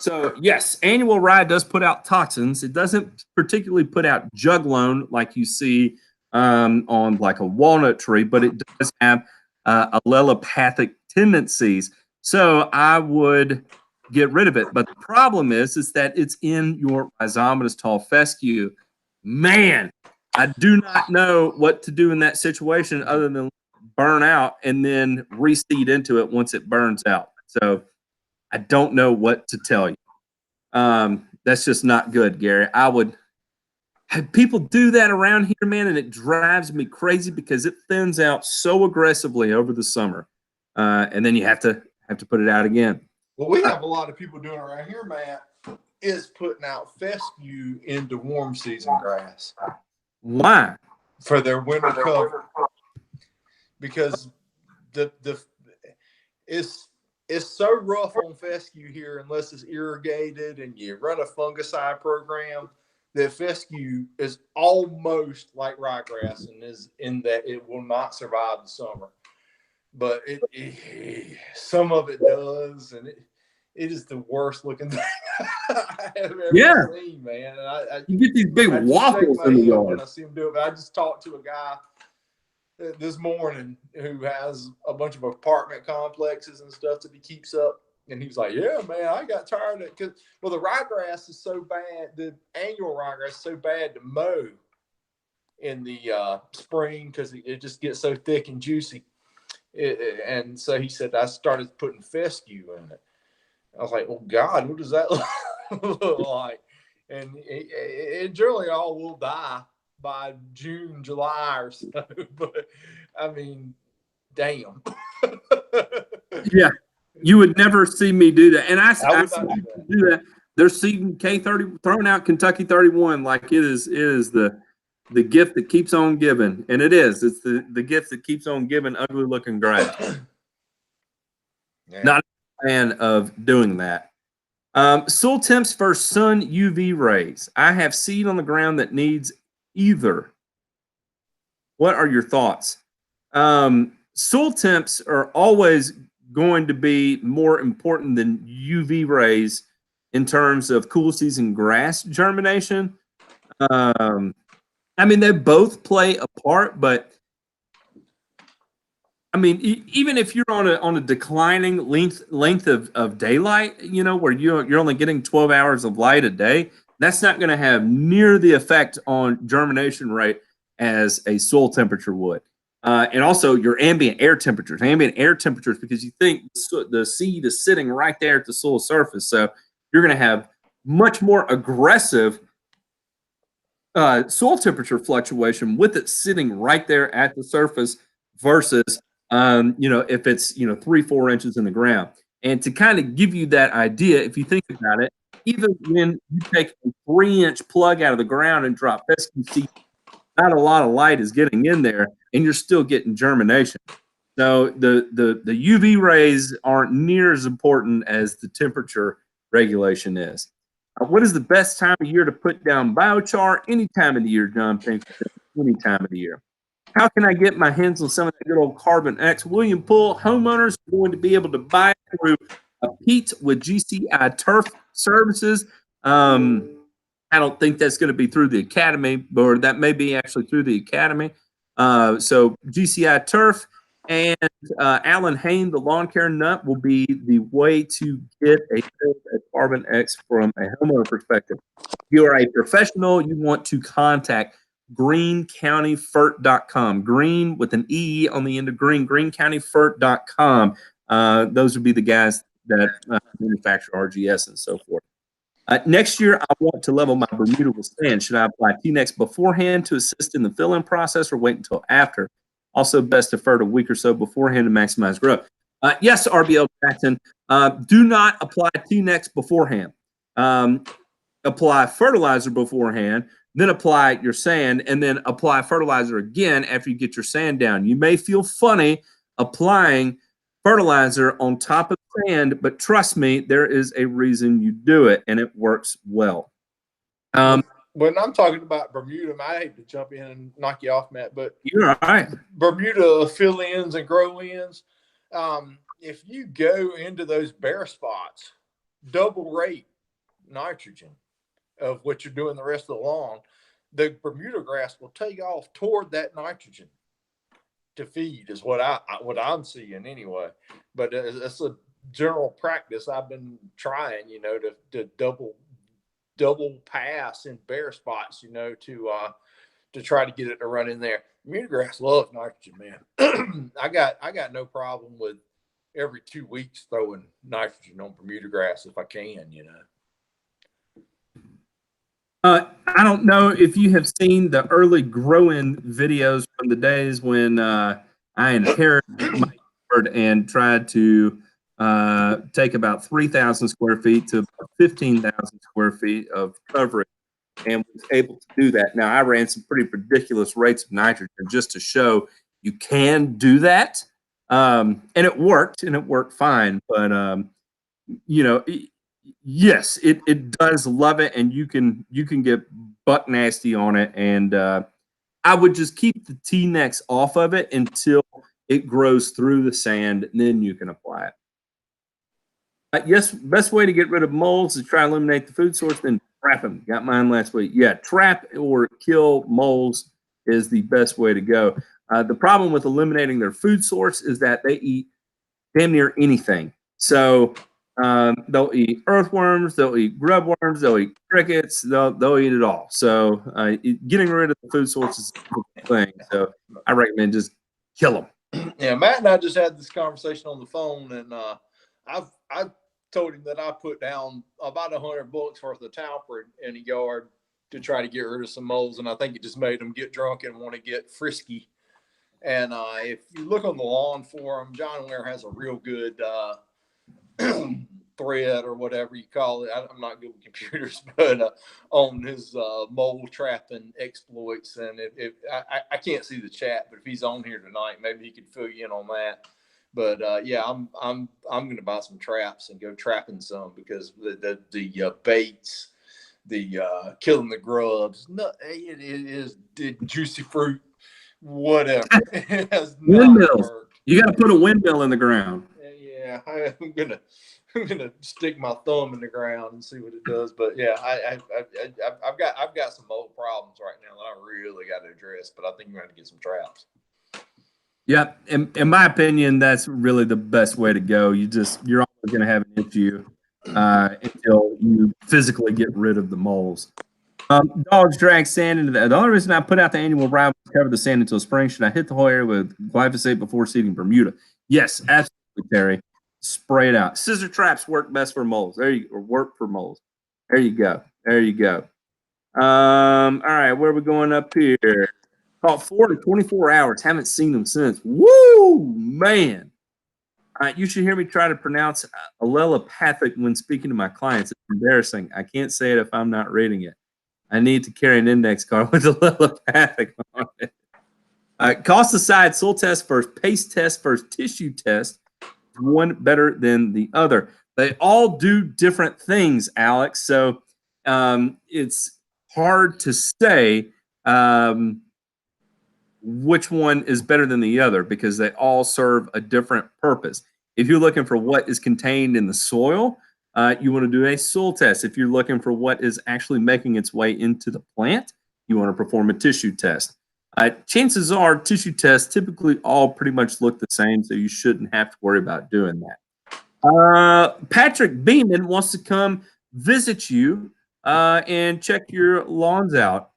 So yes, annual rye does put out toxins. It doesn't particularly put out juglone like you see on like a walnut tree, but it does have allelopathic tendencies. So I would get rid of it. But the problem is that it's in your rhizomatous tall fescue. Man, I do not know what to do in that situation other than burn out and then reseed into it once it burns out. So I don't know what to tell you. That's just not good, Gary. I would have people do that around here, man, and it drives me crazy because it thins out so aggressively over the summer, and then you have to put it out again. What we have a lot of people doing around here, Matt, is putting out fescue into warm season grass. Why? For their winter cover, because it's so rough on fescue here unless it's irrigated and you run a fungicide program. That fescue is almost like ryegrass and is in that it will not survive the summer, but some of it does, and it is the worst looking thing I have ever seen, man. And you get these big waffles in the yard when I see him do it. But I just talked to a guy this morning who has a bunch of apartment complexes and stuff that he keeps up. And he was like, yeah, man, I got tired of it. Because, well, the ryegrass is so bad. The annual ryegrass is so bad to mow in the spring because it just gets so thick and juicy. And so he said, I started putting fescue in it. I was like, oh, God, what does that look like? And it generally all will die by June, July or so. But, I mean, damn. Yeah. You would never see me do that. And I would see not people do that. They're seeding K30, throwing out Kentucky 31 like it is the gift that keeps on giving. And it is. It's the gift that keeps on giving ugly looking grass. Yeah. Not a fan of doing that. Soil temps versus sun UV rays. I have seed on the ground that needs either. What are your thoughts? Soil temps are always going to be more important than UV rays in terms of cool season grass germination. I mean, they both play a part, but I mean, even if you're on a declining length of daylight, you know, where you're only getting 12 hours of light a day, that's not going to have near the effect on germination rate as a soil temperature would. And also your ambient air temperatures, because you think the seed is sitting right there at the soil surface. So you're going to have much more aggressive soil temperature fluctuation with it sitting right there at the surface versus, you know, if it's, you know, 3-4 inches in the ground. And to kind of give you that idea, if you think about it, even when you take a 3-inch plug out of the ground and drop fescue seed, not a lot of light is getting in there, and you're still getting germination. So the UV rays aren't near as important as the temperature regulation is. What is the best time of year to put down biochar? Any time of the year, John. Any time of the year. How can I get my hands on some of that good old Carbon X? William Poole, homeowners are going to be able to buy it through a Pete with GCI Turf Services. I don't think that's going to be through the academy, or that may be actually through the academy. So GCI Turf and Alan Hain, the lawn care nut, will be the way to get a Carbon X from a homeowner perspective. If you are a professional, you want to contact greencountyfert.com. Green with an E on the end of green, greencountyfert.com. Those would be the guys that manufacture RGS and so forth. Next year, I want to level my Bermuda with sand. Should I apply T-Nex beforehand to assist in the fill-in process or wait until after? Also, best to fert a week or so beforehand to maximize growth. Yes, RBL Jackson, do not apply T-Nex beforehand. Apply fertilizer beforehand, then apply your sand, and then apply fertilizer again after you get your sand down. You may feel funny applying fertilizer on top of sand, but trust me, there is a reason you do it, and it works well. When I'm talking about Bermuda, I hate to jump in and knock you off, Matt, but you're all right. Bermuda fill-ins and grow-ins, if you go into those bare spots, double rate nitrogen of what you're doing the rest of the lawn, the Bermuda grass will take off toward that nitrogen to feed, is what I'm seeing anyway. But it's a general practice I've been trying, you know, to double pass in bare spots, you know, to try to get it to run in there. Bermuda grass loves nitrogen, man. I got no problem with every 2 weeks throwing nitrogen on Bermuda grass if I can, you know. I don't know if you have seen the early growing videos from the days when I inherited my yard and tried to take about 3,000 square feet to about 15,000 square feet of coverage, and was able to do that. Now, I ran some pretty ridiculous rates of nitrogen just to show you can do that, and it worked fine. But you know, yes, it does love it, and you can get buck nasty on it. And I would just keep the T-necks off of it until it grows through the sand, and then you can apply it. Yes, best way to get rid of moles is try to eliminate the food source, then trap them. Got mine last week. Yeah, trap or kill moles is the best way to go. The problem with eliminating their food source is that they eat damn near anything. So they'll eat earthworms, they'll eat grub worms, they'll eat crickets, they'll eat it all. So getting rid of the food source is a thing. So I recommend just kill them. Yeah, Matt and I just had this conversation on the phone, and I've told him that I put down about $100 worth of talper in the yard to try to get rid of some moles, and I think it just made them get drunk and want to get frisky. And if you look on the lawn forum, John Ware has a real good thread or whatever you call it. I'm not good with computers, but on his mole trapping exploits. And I can't see the chat, but if he's on here tonight, maybe he could fill you in on that. But yeah, I'm going to buy some traps and go trapping some, because the baits, the killing the grubs, it is the juicy fruit, whatever. It has not worked. You got to put a windmill in the ground. Yeah, I'm gonna stick my thumb in the ground and see what it does. But yeah, I've got some mold problems right now that I really got to address. But I think I'm going to get some traps. Yeah, in my opinion, that's really the best way to go. You're always going to have an issue until you physically get rid of the moles. Dogs drag sand into the only reason I put out the annual ride was to cover the sand until spring. Should I hit the whole area with glyphosate before seeding Bermuda? Yes, absolutely, Terry. Spray it out. Scissor traps work best for moles. There you go. There you go. All right, where are we going up here? Caught 4 to 24 hours. Haven't seen them since. Woo, man. You should hear me try to pronounce allelopathic when speaking to my clients. It's embarrassing. I can't say it if I'm not reading it. I need to carry an index card with allelopathic on it. Cost aside, soil test first, paste test first, tissue test. One better than the other. They all do different things, Alex. So it's hard to say which one is better than the other, because they all serve a different purpose. If you're looking for what is contained in the soil, you want to do a soil test. If you're looking for what is actually making its way into the plant, you want to perform a tissue test. Chances are tissue tests typically all pretty much look the same, so you shouldn't have to worry about doing that. Patrick Beeman wants to come visit you and check your lawns out.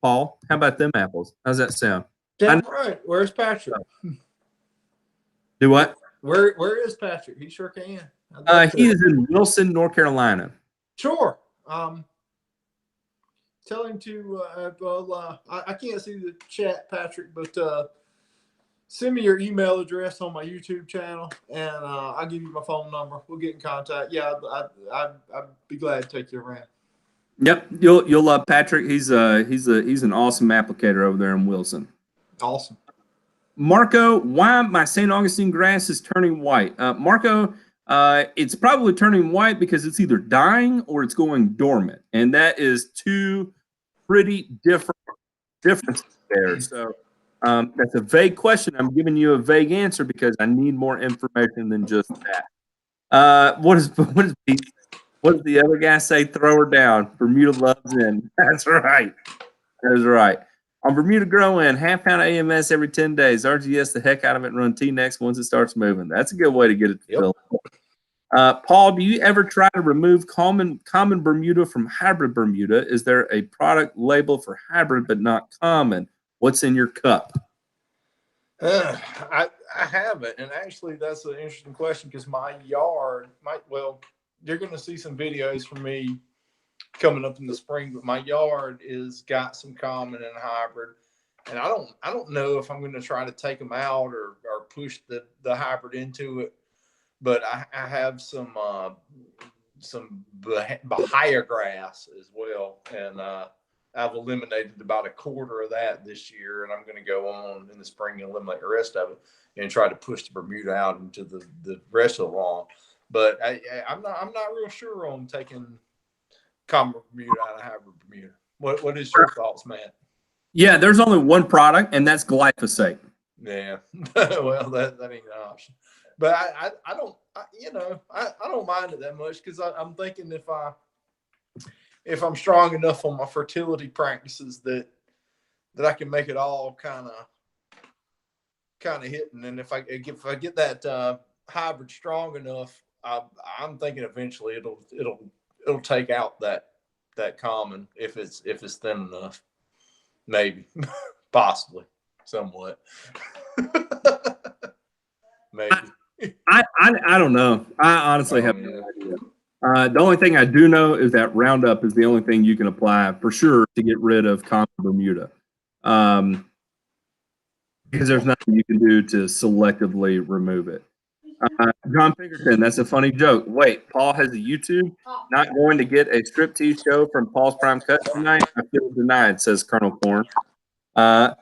Paul, how about them apples? How's that sound? Damn right. Where's Patrick? Do what? Where is Patrick? He sure can. He is in Wilson, North Carolina. Sure. Tell him to, I can't see the chat, Patrick, but send me your email address on my YouTube channel, and I'll give you my phone number. We'll get in contact. Yeah, I'd be glad to take you around. Yep, you'll love Patrick. He's an awesome applicator over there in Wilson. Awesome. Marco, why my St. Augustine grass is turning white? Marco, it's probably turning white because it's either dying or it's going dormant, and that is two pretty differences there. So that's a vague question. I'm giving you a vague answer because I need more information than just that. What is Pete? What does the other guy say? Throw her down. Bermuda loves in. That's right. That's right. On Bermuda Grow In, half pound AMS every 10 days. RGS the heck out of it and run T-Next once it starts moving. That's a good way to get it to fill. Paul, do you ever try to remove common Bermuda from hybrid Bermuda? Is there a product label for hybrid but not common? What's in your cup? I haven't, and actually that's an interesting question because my yard you're going to see some videos from me coming up in the spring, but my yard is got some common and hybrid, and I don't know if I'm going to try to take them out or push the hybrid into it, but I have some Bahia grass as well, and I've eliminated about a quarter of that this year, and I'm going to go on in the spring and eliminate the rest of it and try to push the Bermuda out into the rest of the lawn. But I'm not real sure on taking common Bermuda out of hybrid Bermuda. What is your thoughts, Matt? Yeah, there's only one product, and that's glyphosate. Yeah, well, that ain't an option. But I don't mind it that much because I'm thinking if I'm strong enough on my fertility practices that I can make it all kind of hitting, and if I get that hybrid strong enough, I'm thinking eventually it'll take out that common if it's thin enough, maybe, possibly, somewhat, maybe. I don't know. I honestly have no idea. The only thing I do know is that Roundup is the only thing you can apply for sure to get rid of common Bermuda. Because there's nothing you can do to selectively remove it. John Pinkerton, that's a funny joke. Wait, Paul has a YouTube? Not going to get a striptease show from Paul's Prime Cut tonight? I feel denied, says Colonel Corn.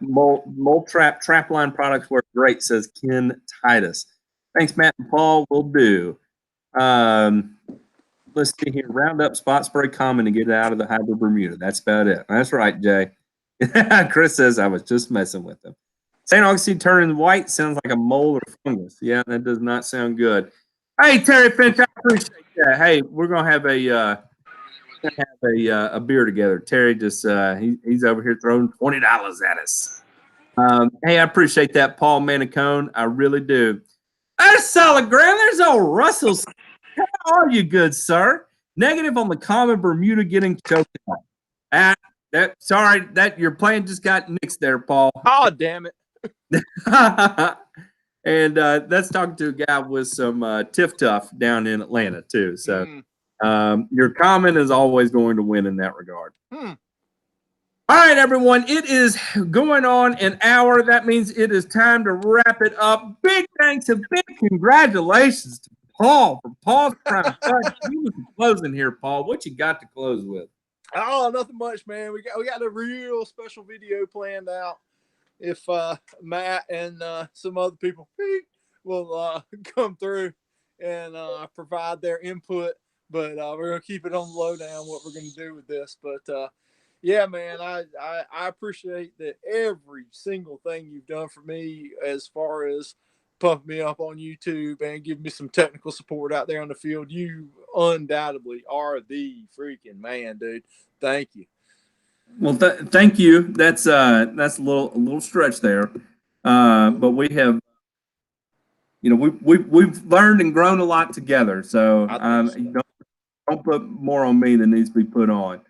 Mold trap line products work great, says Ken Titus. Thanks, Matt and Paul. Will do. Let's see here. Roundup spot spray common to get it out of the hybrid Bermuda. That's about it. That's right, Jay. Chris says I was just messing with him. St. Augustine turning white sounds like a mold or fungus. Yeah, that does not sound good. Hey, Terry Finch, I appreciate that. Hey, we're gonna have a beer together. Terry just he's over here throwing $20 at us. Hey, I appreciate that, Paul Manicone. I really do. There's solid ground. There's old Russell. How are you, good sir? Negative on the common Bermuda getting choked out. Sorry, that your plan just got nixed there, Paul. Oh, damn it. And that's talking to a guy with some Tiff Tuff down in Atlanta too. So your comment is always going to win in that regard. All right, everyone, it is going on an hour. That means it is time to wrap it up. Big thanks and big congratulations to Paul from Paul's Prime Cut. You was closing here, Paul. What you got to close with? Oh, nothing much, man. We got a real special video planned out. If Matt and some other people will come through and provide their input, but we're gonna keep it on the lowdown what we're gonna do with this. But yeah, man, I appreciate that every single thing you've done for me as far as pumping me up on YouTube and giving me some technical support out there on the field. You undoubtedly are the freaking man, dude. Thank you. Well, thank you. That's a little stretch there, but we have, we've learned and grown a lot together. So don't put more on me than needs to be put on.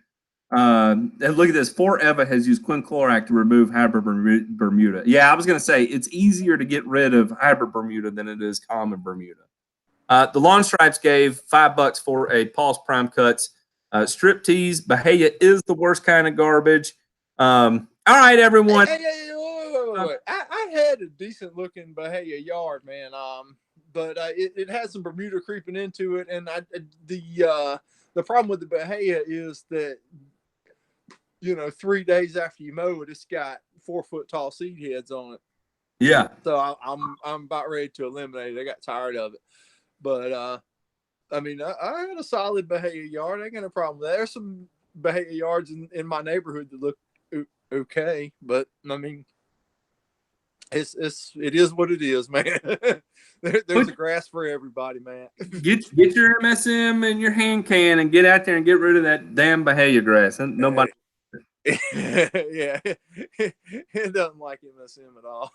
And look at this. Forever has used quinclorac to remove hybrid Bermuda. Yeah, I was going to say it's easier to get rid of hybrid Bermuda than it is common Bermuda. The Lawn Stripes gave $5 for a Paul's Prime Cuts. Strip tease, Bahia is the worst kind of garbage. All right, everyone. Wait. I had a decent looking Bahia yard, man. But it had some Bermuda creeping into it, and the problem with the Bahia is that 3 days after you mow it, it's got 4 foot tall seed heads on it. Yeah. So I'm about ready to eliminate it. I got tired of it, but I mean, I had a solid Bahia yard. I ain't got no problem with that. There's some Bahia yards in my neighborhood that look okay, but I mean, It is what it is, man. There's a grass for everybody, man. Get your MSM and your hand can and get out there and get rid of that damn behavior grass. And nobody. Yeah, it doesn't like MSM at all.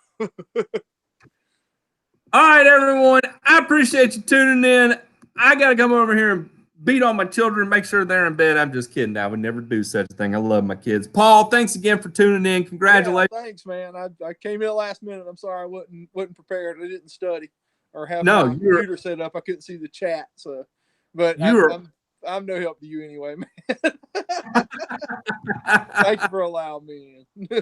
All right, everyone. I appreciate you tuning in. I got to come over here and beat on my children, make sure they're in bed. I'm just kidding. I would never do such a thing. I love my kids. Paul, thanks again for tuning in. Congratulations. Yeah, thanks, man. I came in last minute. I'm sorry I wasn't prepared. I didn't study or have my computer set up. I couldn't see the chat. So, but I'm no help to you anyway, man. Thank you for allowing me in.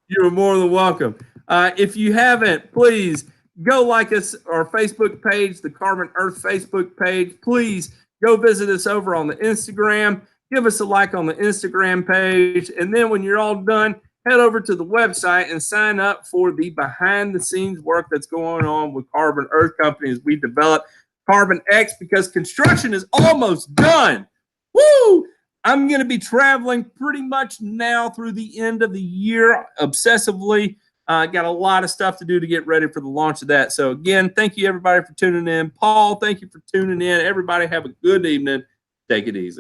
You're more than welcome. If you haven't, please go like us, our Facebook page, the Carbon Earth Facebook page. Please go visit us over on the Instagram. Give us a like on the Instagram page. And then when you're all done, head over to the website and sign up for the behind-the-scenes work that's going on with Carbon Earth Company as we develop Carbon X, because construction is almost done. Woo! I'm going to be traveling pretty much now through the end of the year obsessively. Got a lot of stuff to do to get ready for the launch of that. So, again, thank you, everybody, for tuning in. Paul, thank you for tuning in. Everybody have a good evening. Take it easy.